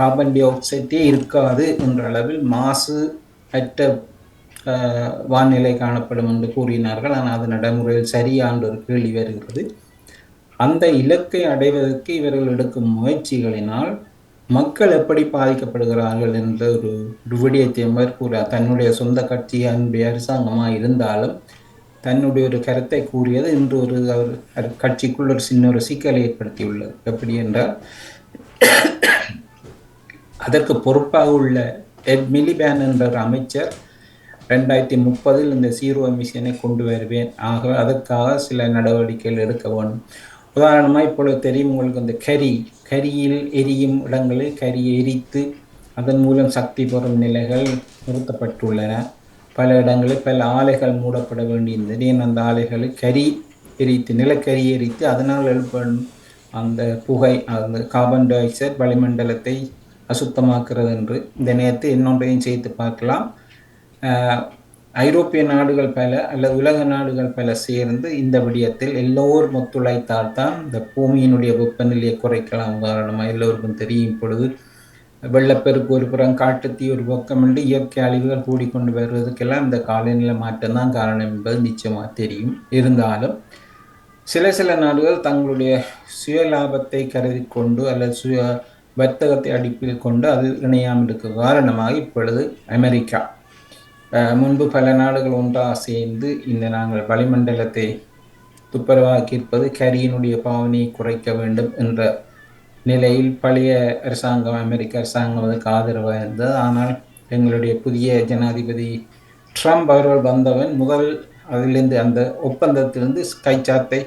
கார்பன் டை ஆக்சைடே இருக்காது என்ற அளவில் மாசு அற்ற வானிலை காணப்படும் என்று கூறினார்கள். ஆனால் அது நடைமுறையில் சரியான ஒரு கேள்வி வருகிறது. அந்த இலக்கை அடைவதற்கு இவர்கள் எடுக்கும் முயற்சிகளினால் மக்கள் எப்படி பாதிக்கப்படுகிறார்கள் என்ற ஒரு விடயத்தை மேற்கூற தன்னுடைய சொந்த கட்சியினுடைய அரசாங்கமாக இருந்தாலும் தன்னுடைய ஒரு கருத்தை கூறியது இன்று அவர் கட்சிக்குள் ஒரு சின்ன ஒரு சிக்கலை ஏற்படுத்தியுள்ளது. எப்படி என்றால், அதற்கு பொறுப்பாக உள்ள எட் மிலிபேன் என்ற ஒரு அமைச்சர் 2030 இந்த ஜீரோ எமிஷனை கொண்டு வருவேன், ஆக அதற்காக சில நடவடிக்கைகள் எடுக்க வேண்டும். உதாரணமாக இப்பொழுது தெரியும் உங்களுக்கு, அந்த கரியில் எரியும் இடங்களில் கரியை எரித்து அதன் மூலம் சக்தி பெறும் நிலைகள் நிறுத்தப்பட்டுள்ளன. பல இடங்களில் பல ஆலைகள் மூடப்பட வேண்டியிருந்தது. அந்த ஆலைகளை நிலக்கரி எரித்து அதனால் எழுப்படும் அந்த புகை, அந்த கார்பன் டை ஆக்சைடு வளிமண்டலத்தை அசுத்தமாக்குறது என்று. இந்த நேரத்தை இன்னொன்றையும் சேர்த்து பார்க்கலாம். ஐரோப்பிய நாடுகள் பல அல்லது உலக நாடுகள் பல சேர்ந்து இந்த விடயத்தில் எல்லோரும் ஒத்துழைத்தால் தான் இந்த பூமியினுடைய வெப்பநிலையை குறைக்கலாம். உதாரணமாக எல்லோருக்கும் தெரியும், இப்பொழுது வெள்ளப்பெருக்கு ஒரு புறம், காட்டுத்தீ ஒரு பக்கம் என்று இயற்கை அழிவுகள் கூடிக்கொண்டு வருவதற்கெல்லாம் இந்த காலநிலை மாற்றம்தான் காரணம் என்பது நிச்சயமாக தெரியும். இருந்தாலும் சில நாடுகள் தங்களுடைய சுய லாபத்தை கருதி கொண்டு அல்லது வர்த்தகத்தை அடிப்பில் கொண்டு அது இணையாமல் இருக்க காரணமாக இப்பொழுது அமெரிக்கா, முன்பு பல நாடுகள் ஒன்றாக சேர்ந்து இந்த நாங்கள் வளிமண்டலத்தை துப்புரவாக்கியிருப்பது கரியினுடைய பாவனையை குறைக்க வேண்டும் என்ற நிலையில் பழைய அரசாங்கம், அமெரிக்க அரசாங்கம் அதுக்கு ஆதரவாக இருந்தது. ஆனால் எங்களுடைய புதிய ஜனாதிபதி ட்ரம்ப் அவர்கள் வந்தவன் முதல் அதிலிருந்து அந்த ஒப்பந்தத்திலிருந்து கைச்சாத்தை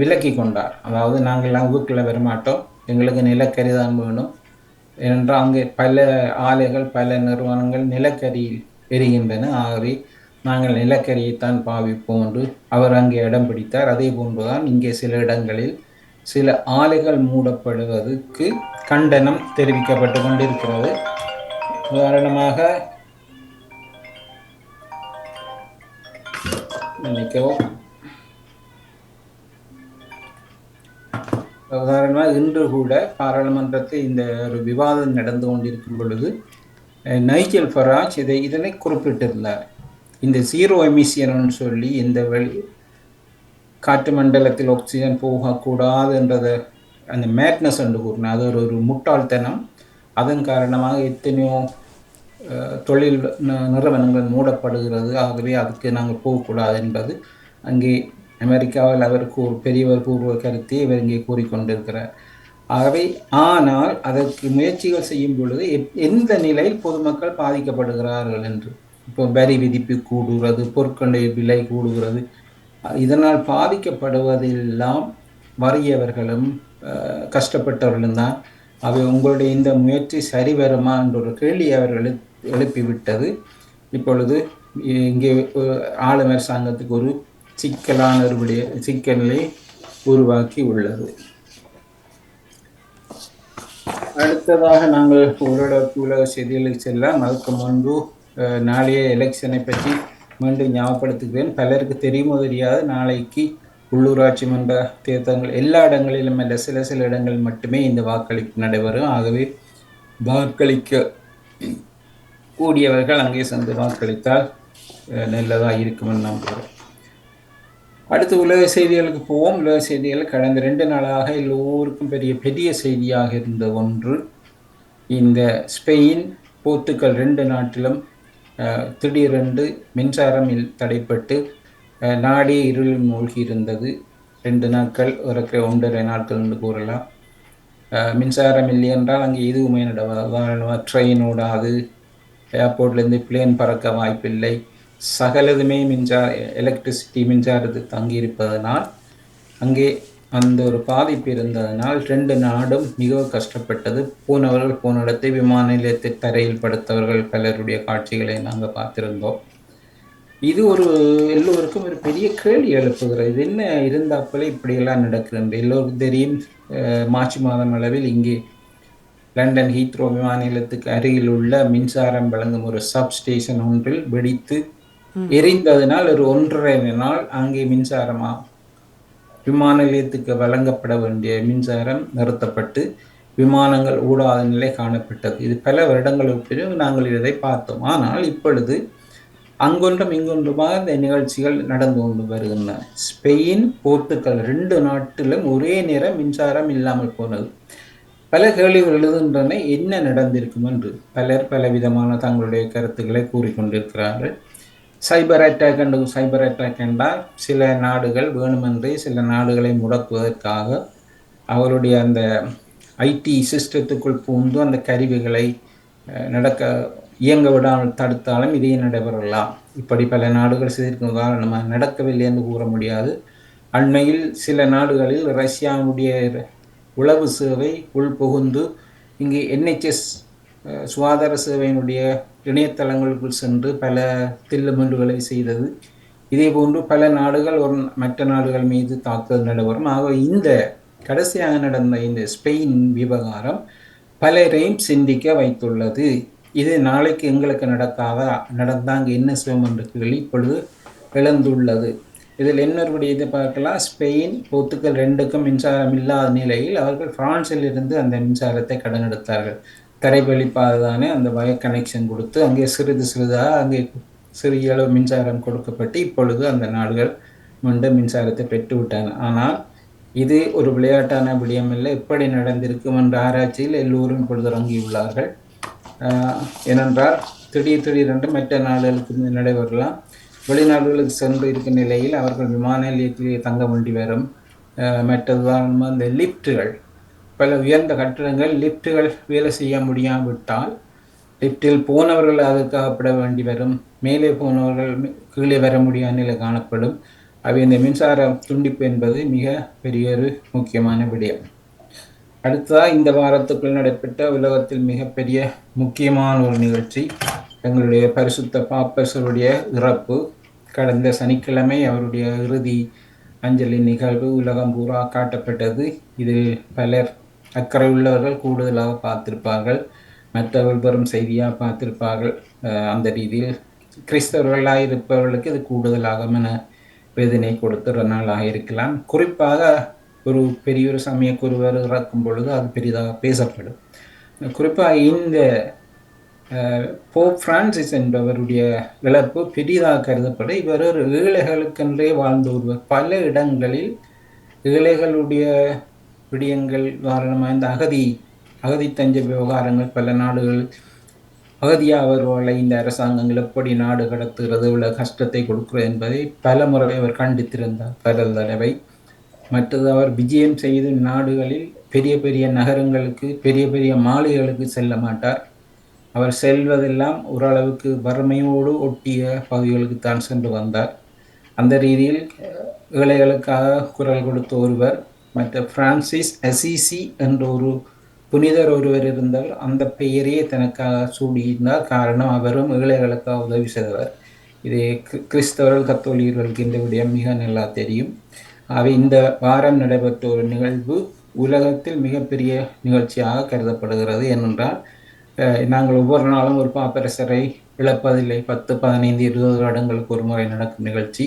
விலக்கி கொண்டார். அதாவது நாங்கள் ஊருக்குள்ள வரமாட்டோம், எங்களுக்கு நிலக்கரி தான் வேணும். ஏனென்றால் அங்கே பல ஆலைகள், பல நிறுவனங்கள் நிலக்கரியில் எரிகின்றன. ஆகவே நாங்கள் நிலக்கரியைத்தான் பாவிப்போம் என்று அவர் அங்கே இடம் பிடித்தார். அதே போன்றுதான் இங்கே சில இடங்களில் சில ஆலைகள் மூடப்படுவதற்கு கண்டனம் தெரிவிக்கப்பட்டு கொண்டிருக்கிறது. உதாரணமாக இன்று கூட பாராளுமன்றத்தில் இந்த ஒரு விவாதம் நடந்து கொண்டிருக்கும் பொழுது நைஜல் ஃபராஜ் இதனை குறிப்பிட்டிருந்தார். இந்த ஜீரோ எமிஷன் சொல்லி இந்த காற்று மண்டலத்தில் ஆக்சிஜன் போகக்கூடாது என்றதை அந்த மேட்னஸ் என்று கூறினார். அது ஒரு முட்டாள்தனம். அதன் காரணமாக எத்தனையோ தொழில் நிறுவனங்கள் மூடப்படுகிறது. ஆகவே அதுக்கு நாங்கள் போகக்கூடாது என்பது அங்கே அமெரிக்காவில் அவருக்கு ஒரு பெரியவர் பூர்வ கருத்தை இவர் இங்கே கூறிக்கொண்டிருக்கிறார். ஆகவே ஆனால் அதற்கு முயற்சிகள் செய்யும் பொழுது எந்த நிலையில் பொதுமக்கள் பாதிக்கப்படுகிறார்கள் என்று, இப்போ வரி விதிப்பு கூடுகிறது, பொருட்களுடைய விலை கூடுகிறது, இதனால் பாதிக்கப்படுவதெல்லாம் வறியவர்களும் கஷ்டப்பட்டவர்களும் தான். அவை உங்களுடைய இந்த முயற்சி சரி வருமா என்ற ஒரு கேள்வி அவர்கள் எழுப்பிவிட்டது. இப்பொழுது இங்கே ஆளும் அரசாங்கத்துக்கு ஒரு சிக்கலான ஒரு சிக்கலை உருவாக்கி உள்ளது. அடுத்ததாக நாங்கள் உலக செய்திகளுக்கு செல்லலாம். அதுக்கு முன்பு நாளைய எலெக்ஷனை பற்றி மீண்டும் ஞாபகப்படுத்துகிறேன். பலருக்கு தெரியுமோ தெரியாது, நாளைக்கு உள்ளூராட்சி மன்ற தேர்தல்கள் எல்லா இடங்களிலும் அல்ல, சில சில இடங்களில் மட்டுமே இந்த வாக்களிப்பு நடைபெறும். ஆகவே வாக்களிக்க கூடியவர்கள் அங்கே சென்று வாக்களித்தால் நல்லதாக இருக்குமென்னு நம்புகிறேன். அடுத்து உலக செய்திகளுக்கு போவோம். உலக செய்திகள் கடந்த 2 நாளாக எல்லோருக்கும் பெரிய செய்தியாக இருந்த ஒன்று, இந்த ஸ்பெயின், போர்த்துக்கல் 2 நாட்டிலும் திடீரென்று மின்சாரம் தடைப்பட்டு நாடே இருளில் மூழ்கி இருந்தது. 2 நாட்கள், ஒரு 1.5 நாட்கள் என்று கூறலாம். மின்சாரம் இல்லை என்றால் அங்கே எதுவுமே நடவாது. ட்ரெயின் ஓடாது, ஏர்போர்ட்லேருந்து பிளேன் பறக்க வாய்ப்பில்லை. சகலதுமே எலக்ட்ரிசிட்டி மின்சாரத்துக்கு தங்கியிருப்பதனால் அங்கே அந்த ஒரு பாதிப்பு இருந்ததனால் 2 நாடும் மிகவும் கஷ்டப்பட்டது. போனவர்கள் போன இடத்தை விமான நிலையத்தை தரையில் படுத்தவர்கள் பலருடைய காட்சிகளை நாங்கள் பார்த்திருந்தோம். இது எல்லோருக்கும் ஒரு பெரிய கேள்வி எழுப்புகிறது. இது என்ன இருந்தாப்போல இப்படியெல்லாம் நடக்கிறது. எல்லோருக்கும் தெரியும், மார்ச் மாதம் அளவில் இங்கே லண்டன் ஹீத்ரோ விமான நிலையத்துக்கு அருகில் உள்ள மின்சாரம் வழங்கும் ஒரு சப்ஸ்டேஷன் ஒன்றில் வெடித்து எரிந்ததனால் ஒரு 1.5 நாள் அங்கே விமான நிலையத்துக்கு வழங்கப்பட வேண்டிய மின்சாரம் நிறுத்தப்பட்டு விமானங்கள் ஓடாத நிலை காணப்பட்டது. இது பல வருடங்களுக்கு பிறகு நாங்கள் இதை பார்த்தோம். ஆனால் இப்பொழுது அங்கொன்றும் இங்கொன்றுமாக இந்த நிகழ்ச்சிகள் நடந்து கொண்டு வருகின்றன. ஸ்பெயின், போர்த்துக்கல் 2 நாட்டிலும் ஒரே நேரம் மின்சாரம் இல்லாமல் போனது. பல கேள்விகள் எழுதுகின்றன, என்ன நடந்திருக்கும் என்று. பலர் பலவிதமான தங்களுடைய கருத்துக்களை கூறிக்கொண்டிருக்கிறார்கள். சைபர் அட்டாக் என்றால் சில நாடுகள் வேணுமென்றே சில நாடுகளை முடக்குவதற்காக அவருடைய அந்த ஐடி சிஸ்டத்துக்குள் பூந்து அந்த கருவிகளை இயங்க விடாமல் தடுத்தாலும் இதே நடைபெறலாம். இப்படி பல நாடுகள் செய்திருக்கும். உதாரணமாக நடக்கவில்லை என்று கூற முடியாது. அண்மையில் சில நாடுகளில் ரஷ்யாவுடைய உளவு சேவை உள்புகுந்து இங்கு NHS சுகாதார சேவையினுடைய இணையதளங்களுக்குள் சென்று பல தில்லுமுண்டுகளை செய்தது. இதே போன்று பல நாடுகள் மற்ற நாடுகள் மீது தாக்குதல் நடைபெறும். ஆக இந்த கடைசியாக நடந்த இந்த ஸ்பெயின் விவகாரம் பலரையும் சிந்திக்க வைத்துள்ளது. இது நாளைக்கு எங்களுக்கு நடந்தாங்க என்ன செய்வோம் என்ற கேள்வி இப்பொழுது எழுந்துள்ளது. இதில் என்னொருடைய இதை பார்க்கலாம். ஸ்பெயின், போர்த்துக்கல் 2க்கும் மின்சாரம் இல்லாத நிலையில் அவர்கள் பிரான்சில் இருந்து அந்த மின்சாரத்தை கடன் எடுத்தார்கள். தரைவழிப்பாதானே அந்த வயர் கனெக்ஷன் கொடுத்து அங்கே சிறிதாக அங்கே சிறிய அளவு மின்சாரம் கொடுக்கப்பட்டு இப்பொழுது அந்த நாடுகள் மீண்டும் மின்சாரத்தை பெற்றுவிட்டன. ஆனால் இது ஒரு விளையாட்டான விடயமில்லை. எப்படி நடந்திருக்கும் என்ற ஆராய்ச்சியில் எல்லோரும் இப்பொழுது இறங்கியுள்ளார்கள். ஏனென்றால் திடீரென்று மற்ற நாடுகளுக்கு நடைபெறலாம். வெளிநாடுகளுக்கு சென்று இருக்கும் நிலையில் அவர்கள் விமான நிலையத்திலே தங்க வேண்டி வரும். மற்றதுதான் அந்த லிப்டுகள், பல உயர்ந்த கட்டிடங்கள் லிப்டுகள் வேலை செய்ய முடியாவிட்டால் லிப்டில் போனவர்கள் அதுக்காகப்பட வேண்டி வரும். மேலே போனவர்கள் கீழே வர முடியாத நிலை காணப்படும். அவை இந்த மின்சார துண்டிப்பு என்பது மிக பெரிய ஒரு முக்கியமான விடயம். அடுத்ததாக இந்த வாரத்துக்குள் நடைபெற்ற உலகத்தில் மிகப்பெரிய முக்கியமான ஒரு நிகழ்ச்சி எங்களுடைய பரிசுத்த பாப்பரசருடைய இறப்பு. கடந்த சனிக்கிழமை அவருடைய இறுதி அஞ்சலி நிகழ்வு உலகம் பூரா காட்டப்பட்டது. இதில் பலர் அக்கறை உள்ளவர்கள் கூடுதலாக பார்த்திருப்பார்கள், மற்றவர்கள் பெரும் செய்தியாக பார்த்திருப்பார்கள். அந்த ரீதியில் கிறிஸ்தவர்களாக இருப்பவர்களுக்கு இது கூடுதலாக மன வேதனை கொடுத்துற நாளாக இருக்கலாம். குறிப்பாக ஒரு பெரிய ஒரு சமயக்குருவர் இறக்கும் பொழுது அது பெரிதாக பேசப்படும். குறிப்பாக இந்த போப் பிரான்சிஸ் என்பவருடைய இழப்பு பெரிதாக கருதப்படும். இவர் ஒரு ஏழைகளுக்கென்றே வாழ்ந்து ஒருவர். பல இடங்களில் ஏழைகளுடைய விடயங்கள் காரணமாக இந்த அகதி தஞ்ச விவகாரங்கள் பல நாடுகள் அகதியாக அவர்களை இந்த அரசாங்கங்கள் எப்படி நாடு கடத்துகிறது, இவ்வளவு கஷ்டத்தை கொடுக்கிறது என்பதை பல முறை அவர் கண்டித்திருந்தார் பல தடவை. மற்றது அவர் விஜயம் செய்து நாடுகளில் பெரிய பெரிய நகரங்களுக்கு பெரிய பெரிய மாளிகைகளுக்கு செல்ல மாட்டார். அவர் செல்வதெல்லாம் ஓரளவுக்கு வறுமையோடு ஒட்டிய பகுதிகளுக்கு தான் சென்று வந்தார். அந்த ரீதியில் ஏழைகளுக்காக குரல் கொடுத்த ஒருவர். மற்ற பிரான்சிஸ் அசிசி என்ற ஒரு புனிதர் ஒருவர் இருந்தவர். அந்த பெயரையே தனக்காக சூடியிருந்தார். காரணம் அவரும் ஏழைகளுக்காக உதவி செய்தவர். இது கிறிஸ்தவர்கள் கத்தோலிகர்களுக்கு இந்த விடயம் மிக நல்லா தெரியும். அவை இந்த வாரம் நடைபெற்ற ஒரு நிகழ்வு உலகத்தில் மிகப்பெரிய நிகழ்ச்சியாக கருதப்படுகிறது. ஏனென்றால் நாங்கள் ஒவ்வொரு நாளும் ஒரு பாப்பரசரை இழப்பதில்லை. 10, 15, 20 வருடங்களுக்கு ஒரு முறை நடக்கும் நிகழ்ச்சி.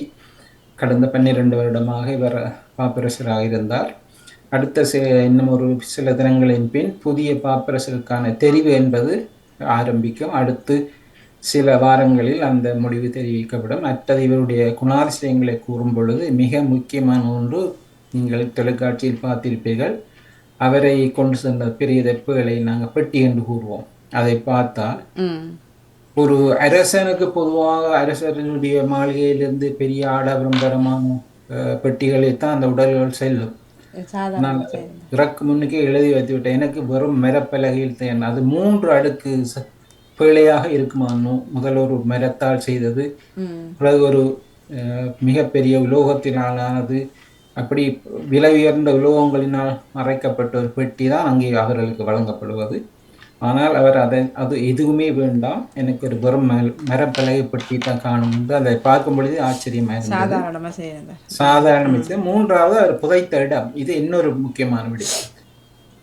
கடந்த 12 வருடமாக இவர் பாப்பரசராக இருந்தார். அடுத்த இன்னும் ஒரு சில தினங்களின் பின் புதிய பாப்பரசருக்கான தெரிவு என்பது ஆரம்பிக்கும். அடுத்து சில வாரங்களில் அந்த முடிவு தெரிவிக்கப்படும். மற்றது இவருடைய குணாதிசயங்களை கூறும் பொழுது மிக முக்கியமான ஒன்று, நீங்கள் தொலைக்காட்சியில் பார்த்திருப்பீர்கள், அவரை கொண்டு சென்ற பெரிய தெப்புகளை நாங்கள் பெட்டி என்று கூறுவோம். அதை பார்த்தால் ஒரு அரசனுக்கு பொதுவாக அரசனுடைய மாளிகையிலிருந்து பெரிய ஆடம்பரமான பெட்டிகளைத்தான் அந்த உடல்கள் செல்லும். நான் இறக்கு முன்னுக்கே எழுதி வைத்து விட்டேன், எனக்கு வெறும் மரப்பலகையில் தேன். அது 3 அடுக்கு பிழையாக இருக்குமானோ. முதல் ஒரு மரத்தால் செய்தது, பிறகு ஒரு மிகப்பெரிய உலோகத்தினாலானது, அப்படி விலை உயர்ந்த உலோகங்களினால் மறைக்கப்பட்ட ஒரு பெட்டி தான் அங்கே அவர்களுக்கு வழங்கப்படுவது. ஆனால் அவர் அது எதுவுமே வேண்டாம், எனக்கு ஒரு வெறும் மரப்பலகை பெட்டி தான் காணும் என்று அதை பார்க்கும் பொழுது ஆச்சரியமாக இருந்தது. சாதாரண. 3வது அவர் புதைத்த இடம். இது இன்னொரு முக்கியமான விடயம்.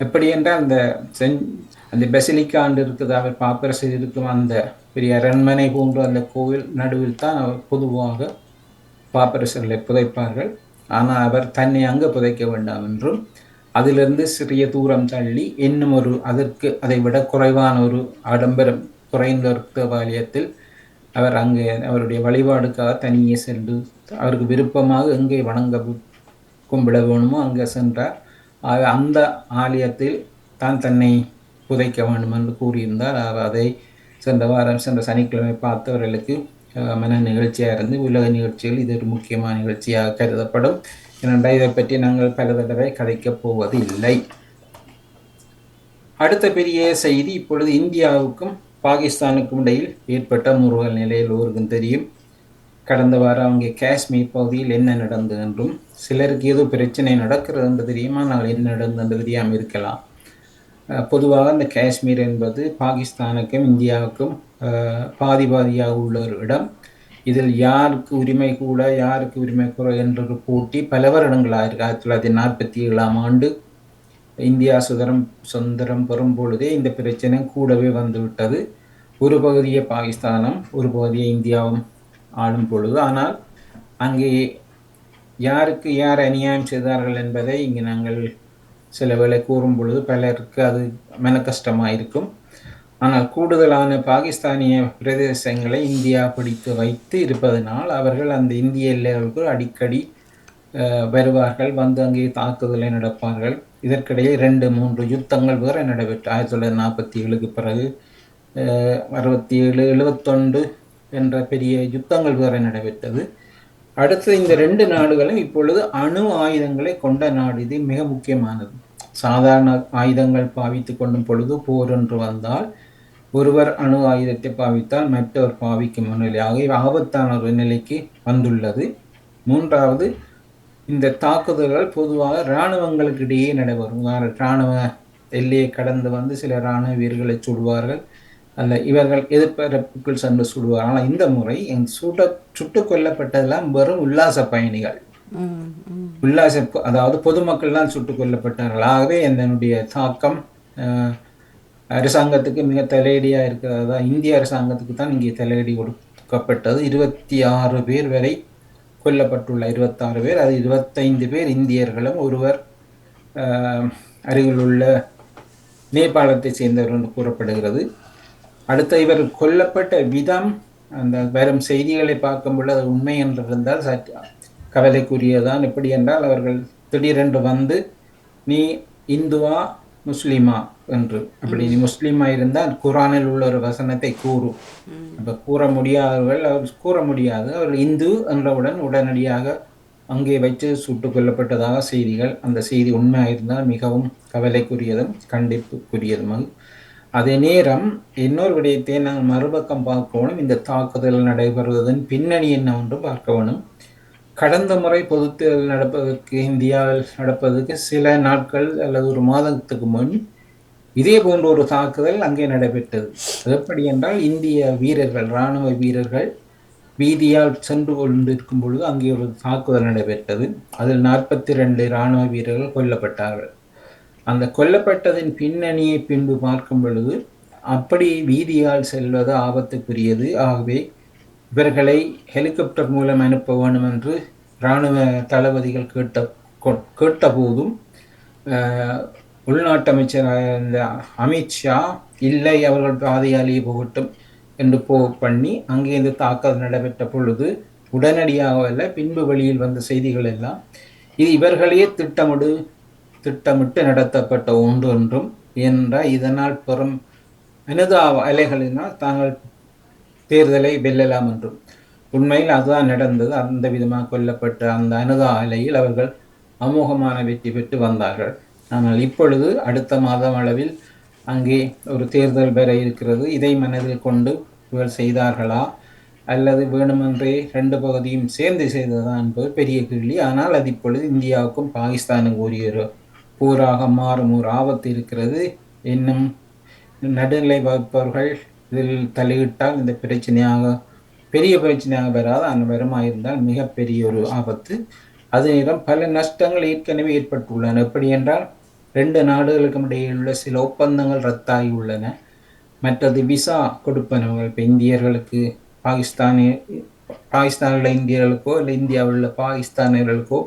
எப்படி என்றால் அந்த பெசிலிக்காண்டு இருக்குது, அவர் பாப்பரசர் இருக்கும் அந்த பெரிய அரண்மனை போன்ற அந்த கோவில் நடுவில் தான் அவர் பொதுவாக பாப்பரசர்களை புதைப்பார்கள். ஆனால் அவர் தன்னை அங்கே புதைக்க வேண்டாம் என்றும், அதிலிருந்து சிறிய தூரம் தள்ளி இன்னும் ஒரு அதை விட குறைவான ஒரு ஆடம்பரம் குறைந்த ஒரு தேவாலயத்தில் அவர் அங்கே அவருடைய வழிபாடுக்காக தனியே சென்று அவருக்கு விருப்பமாக எங்கே கும்பிட வேணுமோ அங்கே சென்றார். அந்த ஆலயத்தில் தான் தன்னை புதைக்க வேண்டும் என்று கூறியிருந்தார். அதை சென்ற சனிக்கிழமை பார்த்தவர்களுக்கு மன நிகழ்ச்சியாக இருந்து உலக நிகழ்ச்சிகள் இது ஒரு முக்கியமான நிகழ்ச்சியாக கருதப்படும். ஏனென்றால் இதை பற்றி நாங்கள் பல தடவை கதைக்கப் போவது இல்லை. அடுத்த பெரிய செய்தி, இப்பொழுது இந்தியாவுக்கும் பாகிஸ்தானுக்கும் இடையில் ஏற்பட்ட முறுகல் நிலையில் ஒருவருக்கும் தெரியும். கடந்த வாரம் அங்கே காஷ்மீர் பகுதியில் என்ன நடந்தது என்றும், சிலருக்கு ஏதோ பிரச்சனை நடக்கிறது என்று தெரியும், ஆனால் என்ன நடந்தது என்று தெரியாமல் இருக்கலாம். பொதுவாக இந்த காஷ்மீர் என்பது பாகிஸ்தானுக்கும் இந்தியாவுக்கும் பாதியாக உள்ள ஒரு இடம். இதில் யாருக்கு உரிமை கூட யாருக்கு உரிமை குறை என்ற ஒரு போட்டி பல வருடங்களாக இருக்கு. 1947ஆம் ஆண்டு இந்தியா சுதந்திரம் பெறும் பொழுதே இந்த பிரச்சனை கூடவே வந்துவிட்டது. ஒரு பகுதியை பாகிஸ்தானும் ஒரு பகுதியை இந்தியாவும் ஆளும் பொழுது, ஆனால் அங்கே யாருக்கு யார் அநியாயம் செய்தார்கள் என்பதை இங்கு நாங்கள் சில வேளை கூறும் பொழுது பலருக்கு அது மன கஷ்டமாக இருக்கும். ஆனால் கூடுதலான பாகிஸ்தானிய பிரதேசங்களை இந்தியா பிடித்து வைத்து இருப்பதனால் அவர்கள் அந்த இந்திய எல்லைகளுக்கு அடிக்கடி வருவார்கள், வந்து அங்கே தாக்குதலை நடப்பார்கள். இதற்கிடையே 2-3 யுத்தங்கள் வேறு நடைபெற்று 1947க்கு பிறகு 67, 71 என்ற பெரிய யுத்தங்கள் வேற நடைபெற்றது. அடுத்து இந்த ரெண்டு நாடுகளும் இப்பொழுது அணு ஆயுதங்களை கொண்ட நாடு. இது மிக முக்கியமானது. சாதாரண ஆயுதங்கள் பாவித்துக் கொள்ளும் பொழுது போர் என்று வந்தால் ஒருவர் அணு ஆயுதத்தை பாவித்தால் மற்றவர் பாவிக்கும் முன்னிலையாக ஆபத்தான ஒரு நிலைக்கு வந்துள்ளது. மூன்றாவது, இந்த தாக்குதல்கள் பொதுவாக இராணுவங்களுக்கு இடையே நடைபெறும். இராணுவ எல்லையை கடந்து வந்து சில இராணுவ வீரர்களை சுடுவார்கள், அல்ல இவர்கள் எதிர்ப்பரப்புக்குள் சென்று சுடுவார்கள். ஆனால் இந்த முறை சுட்டுக் கொல்லப்பட்டதெல்லாம் வெறும் உல்லாச பயணிகள், அதாவது பொதுமக்கள் தான் சுட்டுக் கொல்லப்பட்டார்கள். ஆகவே என்னுடைய தாக்கம் அரசாங்கத்துக்கு மிக தலையடியாக இருக்கிறதா, இந்திய அரசாங்கத்துக்கு தான் இங்கே தலையடி கொடுக்கப்பட்டது. 26 பேர் வரை கொல்லப்பட்டுள்ள 26 பேர், அது 25 பேர் இந்தியர்களும் ஒருவர் அருகில் உள்ள நேபாளத்தை சேர்ந்தவர் என்று கூறப்படுகிறது. அடுத்த இவர் கொல்லப்பட்ட விதம், அந்த வரும் செய்திகளை பார்க்கும் பொழுது அது உண்மை என்று இருந்தால் சற்று கவலைக்குரியதான். எப்படி என்றால் அவர்கள் திடீரென்று வந்து நீ இந்துவா முஸ்லீமா என்று, அப்படி நீ முஸ்லீமா இருந்தால் குரானில் உள்ள ஒரு வசனத்தை கூறும். அப்ப கூற முடியாதவர்கள் அவர் கூற முடியாது, அவர் இந்து என்றவுடன் உடனடியாக அங்கே வைத்து சுட்டுக் கொல்லப்பட்டதாக செய்திகள். அந்த செய்தி உண்மையாக இருந்தால் மிகவும் கவலைக்குரியதும் கண்டிப்புக்குரியதும். அதே நேரம் இன்னொரு விடயத்தை நாங்கள் மறுபக்கம் பார்க்கணும். இந்த தாக்குதல் நடைபெறுவதன் பின்னணி என்னவென்று பார்க்க வேணும். கடந்த முறை பொதுத் தேர்தல் நடப்பதற்கு, இந்தியாவில் நடப்பதற்கு சில நாட்கள் அல்லது ஒரு மாதத்துக்கு முன் இதே போன்ற ஒரு தாக்குதல் அங்கே நடைபெற்றது. அது எப்படி என்றால், இந்திய வீரர்கள், இராணுவ வீரர்கள் வீதியால் சென்று கொண்டிருக்கும் பொழுது அங்கே ஒரு தாக்குதல் நடைபெற்றது. அதில் 42 இராணுவ வீரர்கள் கொல்லப்பட்டார்கள். அந்த கொல்லப்பட்டதின் பின்னணியை பின்பு பார்க்கும் பொழுது அப்படி வீதியால் செல்வது ஆபத்துக்குரியது. ஆகவே இவர்களை ஹெலிகாப்டர் மூலம் அனுப்ப வேண்டும் என்று இராணுவ தளபதிகள் கேட்ட போதும் உள்நாட்டு அமைச்சர் அமித்ஷா இல்லை, அவர்கள் பாதையாலேயே போகட்டும் என்று பண்ணி அங்கே இந்த தாக்குதல் நடைபெற்ற பொழுது உடனடியாக அல்ல, பின்பு வெளியில் வந்த செய்திகள் எல்லாம் இது இவர்களே திட்டமிட்டு நடத்தப்பட்ட ஒன்று என்றும், ஏனென்றால் இதனால் பெறும் அனுதா அலைகளினால் தாங்கள் தேர்தலை வெல்லலாம் என்றும். உண்மையில் அதுதான் நடந்தது. அந்த விதமாக கொல்லப்பட்ட அந்த அனுதா அலையில் அவர்கள் அமோகமான வெற்றி பெற்று வந்தார்கள். ஆனால் இப்பொழுது அடுத்த மாதம் அளவில் அங்கே ஒரு தேர்தல் பெற இருக்கிறது. இதை மனதில் கொண்டு இவர்கள் செய்தார்களா அல்லது வேணுமென்றே ரெண்டு பகுதியும் சேர்ந்து செய்ததா என்பது பெரிய கேள்வி. ஆனால் அது இப்பொழுது இந்தியாவுக்கும் பாகிஸ்தானுக்கும் ஒரு போராக மாறும் ஒரு ஆபத்து இருக்கிறது. இன்னும் நடுநிலை வகுப்பவர்கள் இதில் தலையிட்டால் இந்த பெரிய பிரச்சனையாக வராது. அந்த வருமாயிருந்தால் மிகப்பெரிய ஒரு ஆபத்து. அதே நேரம் பல நஷ்டங்கள் ஏற்கனவே ஏற்பட்டுள்ளன. எப்படி என்றால், 2 நாடுகளுக்கும் இடையே உள்ள சில ஒப்பந்தங்கள் ரத்தாகி உள்ளன. மற்றது விசா கொடுப்பனவர்கள், இப்போ இந்தியர்களுக்கு பாகிஸ்தானில் உள்ள இந்தியர்களுக்கோ இல்லை இந்தியாவில் உள்ள பாகிஸ்தானியர்களுக்கோ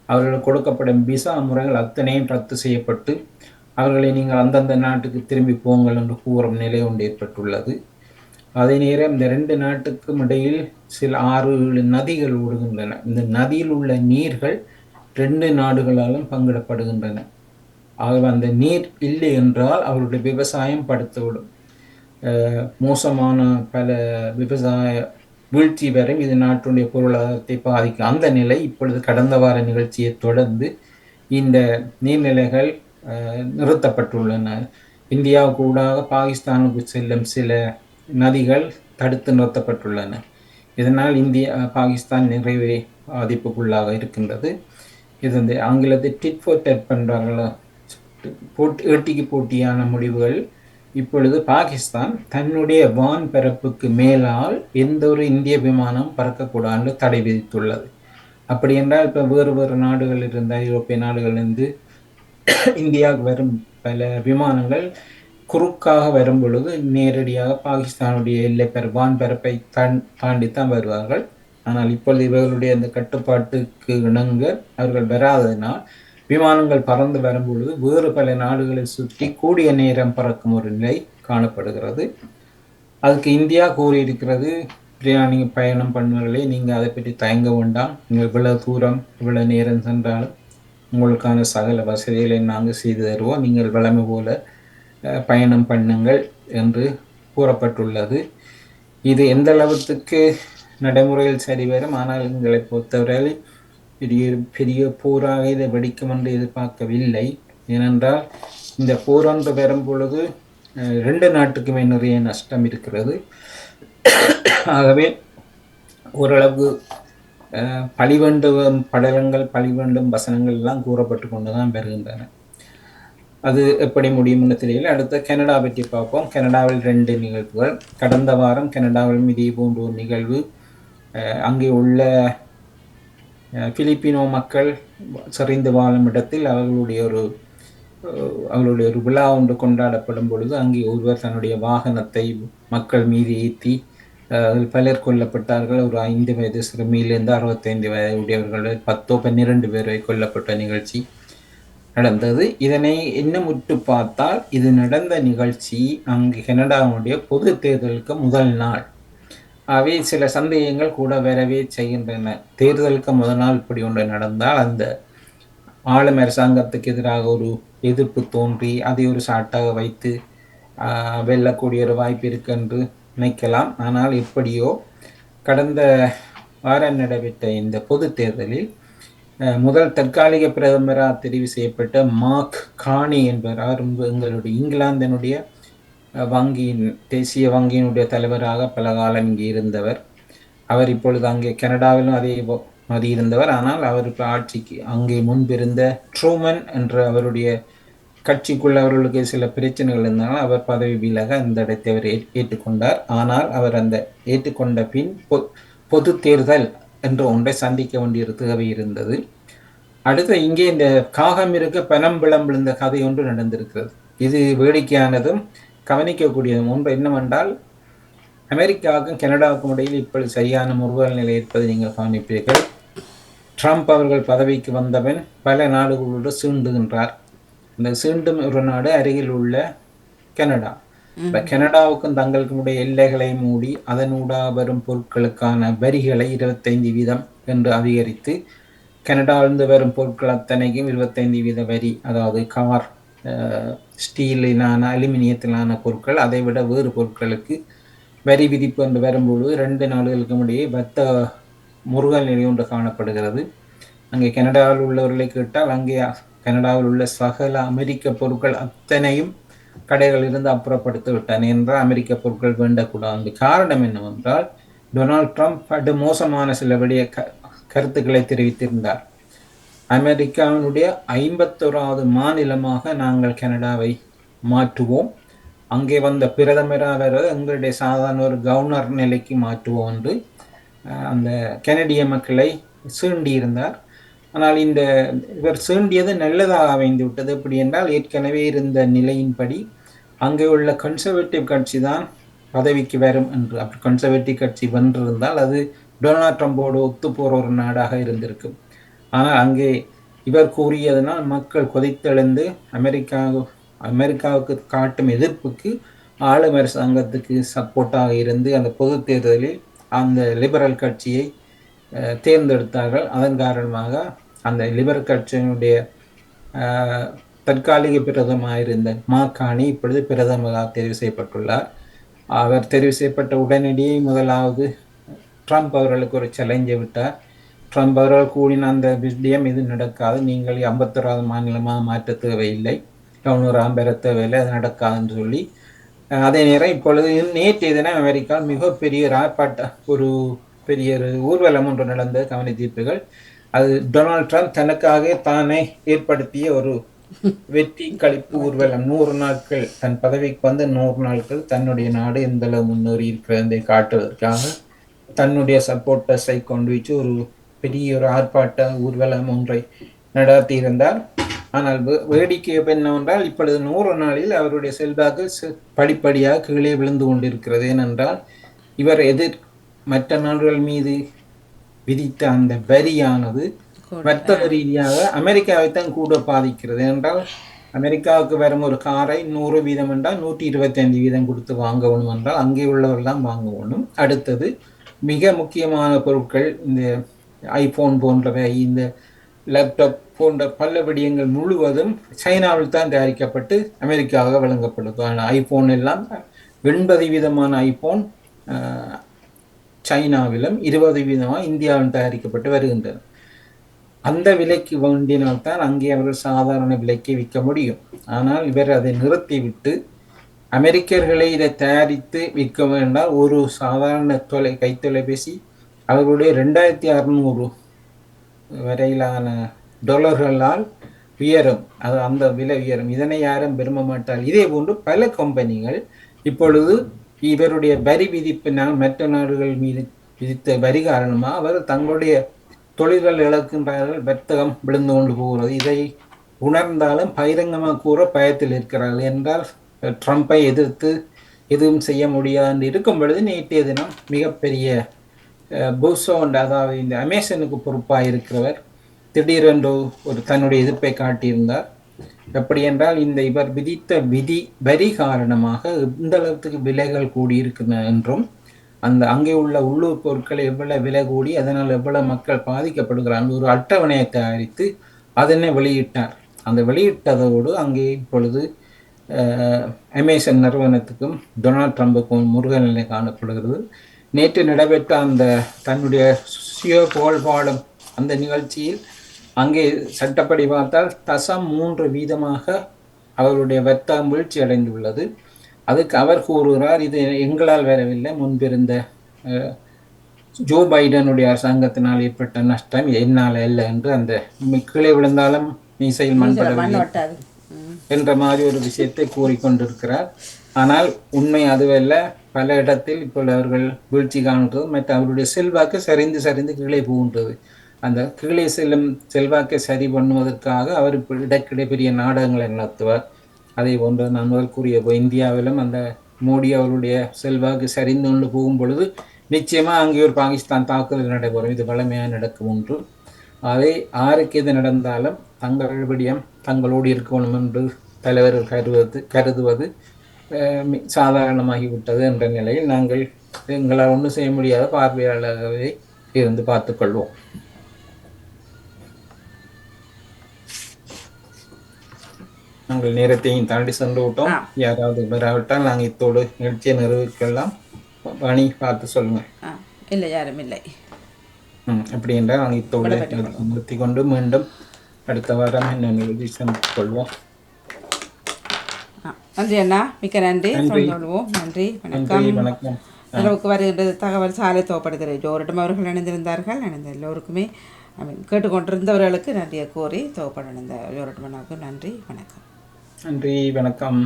அவர்களுக்கு கொடுக்கப்படும் விசா முறைகள் அத்தனையும் ரத்து செய்யப்பட்டு அவர்களை நீங்கள் அந்தந்த நாட்டுக்கு திரும்பி போங்கள் என்று கூறும் நிலை ஒன்று ஏற்பட்டுள்ளது. அதே நேரம் இந்த 2 நாட்டுக்கும் இடையில் சில 6 நதிகள் ஓடுகின்றன. இந்த நதியில் உள்ள நீர்கள் 2 நாடுகளாலும் பங்கிடப்படுகின்றன. ஆகவே அந்த நீர் இல்லை என்றால் அவருடைய விவசாயம் படுத்துவிடும். மோசமான பல விவசாய வீழ்ச்சி வரை இது நாட்டுடைய பொருளாதாரத்தை பாதிக்கும். அந்த நிலை இப்பொழுது கடந்த வார நிகழ்ச்சியை தொடர்ந்து இந்த நீர்நிலைகள் நிறுத்தப்பட்டுள்ளன. இந்தியாவுக்கு ஊடாக பாகிஸ்தானுக்கு செல்லும் சில நதிகள் தடுத்து நிறுத்தப்பட்டுள்ளன. இதனால் பாகிஸ்தான் நிறைவே பாதிப்புக்குள்ளாக இருக்கின்றது. இது இந்த ஆங்கிலத்தில் டிட் ஃபார் டெட் பண்றாங்களா, ஏட்டிக்கு போட்டியான முடிவுகள். இப்பொழுது பாகிஸ்தான் தன்னுடைய வான் பரப்புக்கு மேலால் எந்த ஒரு இந்திய விமானம் பறக்கக்கூடாது தடை விதித்துள்ளது. அப்படி என்றால் இப்போ வேறு நாடுகள் இருந்த ஐரோப்பிய நாடுகளிலிருந்து இந்தியாவுக்கு வரும் பல விமானங்கள் குறுக்காக வரும் பொழுது நேரடியாக பாகிஸ்தானுடைய எல்லை வான் பரப்பை தாண்டித்தான் வருவார்கள். ஆனால் இப்பொழுது இவர்களுடைய அந்த கட்டுப்பாட்டுக்கு இணங்க அவர்கள் வராததினால் விமானங்கள் பறந்து வரும் பொழுது வேறு பல நாடுகளை சுற்றி கூடிய நேரம் பறக்கும் ஒரு நிலை காணப்படுகிறது. அதுக்கு இந்தியா கூறியிருக்கிறது, நீங்கள் பயணம் பண்ணுவர்களே, நீங்கள் அதை பற்றி தயங்க வேண்டாம், நீங்கள் இவ்வளவு தூரம் இவ்வளவு நேரம் சென்றாலும் உங்களுக்கான சகல வசதிகளை நாங்கள் செய்து தருவோம், நீங்கள் வழமை போல பயணம் பண்ணுங்கள் என்று கூறப்பட்டுள்ளது. இது எந்த அளவுக்கு நடைமுறையில் சரி வரும். ஆனால் எங்களை பொறுத்தவரையில் பெரிய பெரிய போராக இதை வெடிக்கும் என்று எதிர்பார்க்கவில்லை. ஏனென்றால் இந்த போர் ஒன்று வரும் பொழுது 2 நாட்டுக்குமே நிறைய நஷ்டம் இருக்கிறது. ஆகவே ஓரளவு பழிவேண்டும் படலங்கள், பழிவேண்டும் வசனங்கள் எல்லாம் கூறப்பட்டு கொண்டுதான் வருகின்றன. அது எப்படி முடியும்னு தெரியல. அடுத்த கனடா பற்றி பார்ப்போம். கனடாவில் 2 நிகழ்வுகள். கடந்த வாரம் கனடாவில் இதே போன்ற ஒரு நிகழ்வு. அங்கே உள்ள பிலிப்பினோ மக்கள் சரிந்து வாழும் இடத்தில் அவர்களுடைய ஒரு விழா ஒன்று கொண்டாடப்படும் பொழுது அங்கே ஒருவர் தன்னுடைய வாகனத்தை மக்கள் மீது ஏற்றி அதில் பலர் கொல்லப்பட்டார்கள். ஒரு 5 வயது சிறுமியிலிருந்து 65 வயது உடையவர்கள் 10-12 பேரை கொல்லப்பட்ட நிகழ்ச்சி நடந்தது. இதனை இன்னும் உற்று பார்த்தால் இது நடந்த நிகழ்ச்சி அங்கு கனடாவுடைய பொது தேர்தலுக்கு முதல் நாள். அவை சில சந்தேகங்கள் கூட வரவே செய்கின்றன. தேர்தலுக்கு முதல் நாள் இப்படி ஒன்று நடந்தால் அந்த ஆளும் அரசாங்கத்துக்கு எதிராக ஒரு எதிர்ப்பு தோன்றி அதை ஒரு சாட்டாக வைத்து வெல்லக்கூடிய ஒரு வாய்ப்பு இருக்கு என்று நினைக்கலாம். ஆனால் எப்படியோ கடந்த வாரம் நடைபெற்ற இந்த பொது தேர்தலில் முதல் தற்காலிக பிரதமராக தெரிவு செய்யப்பட்ட மார்க் கார்னி என்பவர் எங்களுடைய இங்கிலாந்தினுடைய வங்கியின் தேசிய வங்கியினுடைய தலைவராக பல காலம் இங்கே இருந்தவர். அவர் இப்பொழுது அங்கே கனடாவிலும் அதே மாதிரி இருந்தவர். ஆனால் அவருக்கு ஆட்சிக்கு அங்கே முன்பிருந்த ட்ரூமன் என்ற அவருடைய கட்சிக்குள்ள அவர்களுக்கு சில பிரச்சனைகள் இருந்தாலும் அவர் பதவி விலக அந்த இடத்தை அவர் ஏற்றுக்கொண்டார். ஆனால் அவர் அந்த ஏற்றுக்கொண்ட பின் பொது தேர்தல் என்ற ஒன்றை சந்திக்க வேண்டிய தேவை இருந்தது. அடுத்து இங்கே இந்த காகம் இருக்க பனம் பிளம் விழுந்த கதை ஒன்று நடந்திருக்கிறது. இது வேடிக்கையானதும் கவனிக்கக்கூடியதும். ஒன்று என்னவென்றால் அமெரிக்காவுக்கும் கனடாவுக்கும் இடையில் இப்பொழுது சரியான முறுவல் நிலை இருப்பதை நீங்கள் கவனிப்பீர்கள். ட்ரம்ப் அவர்கள் பதவிக்கு வந்தவன் பல நாடுகளோடு சீண்டுகின்றார். இந்த சீண்டும் ஒரு நாடு அருகில் உள்ள கனடா. கனடாவுக்கும் தங்களுக்கும் உடைய எல்லைகளை மூடி அதனூடாக வரும் பொருட்களுக்கான வரிகளை 25% என்று அதிகரித்து கனடாவிலிருந்து வரும் பொருட்கள் அத்தனைக்கும் 25% வரி, அதாவது கார், ஸ்டீலிலான அலுமினியத்திலான பொருட்கள், அதை விட வேறு பொருட்களுக்கு வரி விதிப்பு என்று வரும்போது 2 நாடுகளுக்கும் இடையே வர்த்தக முருகல் நிலை ஒன்று காணப்படுகிறது. அங்கே கனடாவில் உள்ளவர்களை கேட்டால் அங்கே கனடாவில் உள்ள சகல அமெரிக்க பொருட்கள் அத்தனையும் கடைகளிலிருந்து அப்புறப்படுத்த விட்டான் என்றால் அமெரிக்க பொருட்கள் வேண்டக்கூடாது. காரணம் என்னவென்றால் டொனால்ட் ட்ரம்ப் அது மோசமான சில விடைய கருத்துக்களை தெரிவித்திருந்தார். அமெரிக்காவினுடைய 51வது மாநிலமாக நாங்கள் கனடாவை மாற்றுவோம், அங்கே வந்த பிரதமராக எங்களுடைய சாதாரண ஒரு கவர்னர் நிலைக்கு மாற்றுவோம் என்று அந்த கனடிய மக்களை சீண்டியிருந்தார். ஆனால் இவர் சீண்டியது நல்லதாக அமைந்து விட்டது. எப்படி என்றால் ஏற்கனவே இருந்த நிலையின்படி அங்கே உள்ள கன்சர்வேட்டிவ் கட்சி தான் பதவிக்கு வரும் என்று, அப்படி கன்சர்வேட்டிவ் கட்சி வென்றிருந்தால் அது டொனால்ட் ட்ரம்போடு ஒத்து போகிற ஒரு நாடாக இருந்திருக்கும். ஆனால் அங்கே இவர் கூறியதனால் மக்கள் கொதித்தெழுந்து அமெரிக்காவுக்கு காட்டும் எதிர்ப்புக்கு ஆளும் அரசாங்கத்துக்கு சப்போர்ட்டாக இருந்து அந்த பொது தேர்தலில் அந்த லிபரல் கட்சியை தேர்ந்தெடுத்தார்கள். அதன் காரணமாக அந்த லிபரல் கட்சியினுடைய தற்காலிக பிரதமராக இருந்த மார்கானி இப்பொழுது பிரதமராக தெரிவு செய்யப்பட்டுள்ளார். அவர் தெரிவு செய்யப்பட்ட உடனடியே முதலாவது ட்ரம்ப் அவர்களுக்கு ஒரு சேலஞ்சை விட்டார். ட்ரம்ப் அவர்கள் கூடின அந்த விஷயம் இது நடக்காது, நீங்கள் 51வது மாநிலமாக மாற்ற தேவையில்லை, கவர்னராக பெற தேவையில்லை, அது நடக்காதுன்னு சொல்லி அதே நேரம் இப்பொழுது நேற்றைய தினம் அமெரிக்கா மிகப்பெரிய ஒரு பெரிய ஊர்வலம் ஒன்று நடந்த கவனித்தீர்ப்புகள். அது டொனால்ட் ட்ரம்ப் தனக்காக தானே ஏற்படுத்திய ஒரு வெற்றி கழிப்பு ஊர்வலம். 100 நாட்கள் தன் பதவிக்கு வந்து 100 நாட்கள் தன்னுடைய நாடு எந்த அளவு முன்னேறி இருக்கிறதை காட்டுவதற்காக தன்னுடைய சப்போர்ட்டர்ஸை கொண்டு வச்சு ஒரு பெரிய ஒரு ஆர்ப்பாட்ட ஊர்வலம் ஒன்றை நடத்தி இருந்தார். ஆனால் வேடிக்கை என்னவென்றால் இப்பொழுது 100 நாளில் அவருடைய செல்வாக்கு படிப்படியாக கீழே விழுந்து கொண்டிருக்கிறது. ஏனென்றால் இவர் மற்ற நாடுகள் மீது விதித்த அந்த வரியானது வர்த்தக ரீதியாக அமெரிக்காவை தான் கூட பாதிக்கிறது. என்றால் அமெரிக்காவுக்கு வரும் ஒரு காரை 100% என்றால் 125% கொடுத்து வாங்க வேணும் என்றால் அங்கே உள்ளவர்கள்லாம் வாங்க வேணும். அடுத்தது மிக முக்கியமான பொருட்கள், இந்த ஐபோன் போன்றவை, இந்த லேப்டாப் போன்ற பல விடயங்கள் முழுவதும் சைனாவில் தான் தயாரிக்கப்பட்டு அமெரிக்காவாக வழங்கப்படுது. ஐபோன் எல்லாம் 80% ஐபோன் சைனாவிலும் 20% இந்தியாவில் தயாரிக்கப்பட்டு வருகின்றன. அந்த விலைக்கு வேண்டினால்தான் அங்கே அவர்கள் சாதாரண விலைக்கு விற்க முடியும். ஆனால் இவர் அதை நிறுத்திவிட்டு அமெரிக்கர்களை இதை தயாரித்து விற்க வேண்டாம், ஒரு சாதாரண கைத்தொலைபேசி அவர்களுடைய 2600 வரையிலான டாலர்களால் உயரும், அது அந்த விலை உயரும். இதனை யாரும் விரும்ப மாட்டார். இதே போன்று பல கம்பெனிகள் இப்பொழுது இவருடைய வரி விதிப்பினால் மற்ற நாடுகள் மீது விதித்த வரி காரணமாக அவர் தங்களுடைய தொழில்கள் இழக்கின்றார்கள், வர்த்தகம் விழுந்து கொண்டு போகிறது. இதை உணர்ந்தாலும் பகிரங்கமாக கூற பயத்தில் இருக்கிறார்கள். என்றால் ட்ரம்பை எதிர்த்து எதுவும் செய்ய முடியாது இருக்கும் பொழுது நேற்றைய தினம் மிகப்பெரிய பூசோண்ட், அதாவது இந்த அமேசானுக்கு பொறுப்பாக இருக்கிறவர் திடீரென்று ஒரு தன்னுடைய எதிர்ப்பை காட்டியிருந்தார். எப்படி என்றால் இந்த இவர் விதித்த வரி காரணமாக இந்த அளவுக்கு விலைகள் கூடியிருக்கின்றன என்றும் அங்கே உள்ள உள்ளூர் பொருட்களை எவ்வளவு விலை கூடி அதனால் எவ்வளவு மக்கள் பாதிக்கப்படுகிறார்கள் ஒரு அட்டவணையை தயாரித்து அதனை வெளியிட்டார். அந்த வெளியிட்டதோடு அங்கே இப்பொழுது அமேசான் நிறுவனத்துக்கும் டொனால்ட் ட்ரம்புக்கும் முருகநிலை காணப்படுகிறது. நேற்று நடைபெற்ற அந்த தன்னுடைய சுய புகழ்பாடும் அந்த நிகழ்ச்சியில் அங்கே சட்டப்படி பார்த்தால் 0.3% அவருடைய வர்த்தகம் வீழ்ச்சி அடைந்துள்ளது. அதுக்கு அவர் கூறுகிறார், இது எங்களால் வரவில்லை, முன்பிருந்த ஜோ பைடனுடைய அரசாங்கத்தினால் ஏற்பட்ட நஷ்டம் என்னால் அல்ல என்று, அந்த கீழே விழுந்தாலும் மீசையில் மண்படவில்லை என்ற மாதிரி ஒரு விஷயத்தை கூறிக்கொண்டிருக்கிறார். ஆனால் உண்மை அதுவல்ல. பல இடத்தில் இப்பொழுது அவர்கள் வீழ்ச்சி காண்கிறது, மற்ற அவருடைய செல்வாக்கு சரிந்து கீழே போகின்றது. அந்த கீழே செல்லும் செல்வாக்கை சரி பண்ணுவதற்காக அவர் இப்போ இடக்கிட பெரிய நாடகங்களை நடத்துவார். அதே போன்று நான் முதல் கூறிய இந்தியாவிலும் அந்த மோடி அவருடைய செல்வாக்கு சரிந்து கொண்டு போகும் பொழுது நிச்சயமாக அங்கே ஒரு பாகிஸ்தான் தாக்குதல் நடைபெறும். இது வளமையாக நடக்கும் ஒன்று. அதை யாருக்கு எது நடந்தாலும் தங்கள் விடியம் தங்களோடு இருக்கணும் என்று தலைவர்கள் கருதுவது சாதாரணமாகிவிட்டது என்ற நிலையில் நாங்கள் எங்களால் ஒன்றும் செய்ய முடியாத பார்வையாளர்களாகவே இருந்து பார்த்துக்கொள்வோம். நாங்கள் நேரத்தையும் தாண்டி சென்று விட்டோம். யாராவது வராவிட்டால் நாங்கள் இத்தோடு நிகழ்ச்சியை நிறுவிக்கலாம். பணி பார்த்து சொல்லுங்க. இல்லை, யாரும் இல்லை. அப்படி என்றால் நாங்கள் இத்தோடு நிறுத்தி கொண்டு மீண்டும் அடுத்த வாரம் என்ன நிகழ்ச்சி சென்று கொள்வோம். நன்றி அண்ணா, மிக்க நன்றி. சொல்லுவோம். நன்றி, வணக்கம். அளவுக்கு வருகின்றது தகவல் சாலை தோப்படுகிறது. ஜோரிடம் அவர்கள் இணைந்திருந்தார்கள். இணைந்த எல்லோருக்குமே கேட்டுக்கொண்டிருந்தவர்களுக்கு நன்றியை கோரி தோப்பட இணைந்த ஜோரிடம் அண்ணாவுக்கு நன்றி, வணக்கம். நன்றி, வணக்கம்.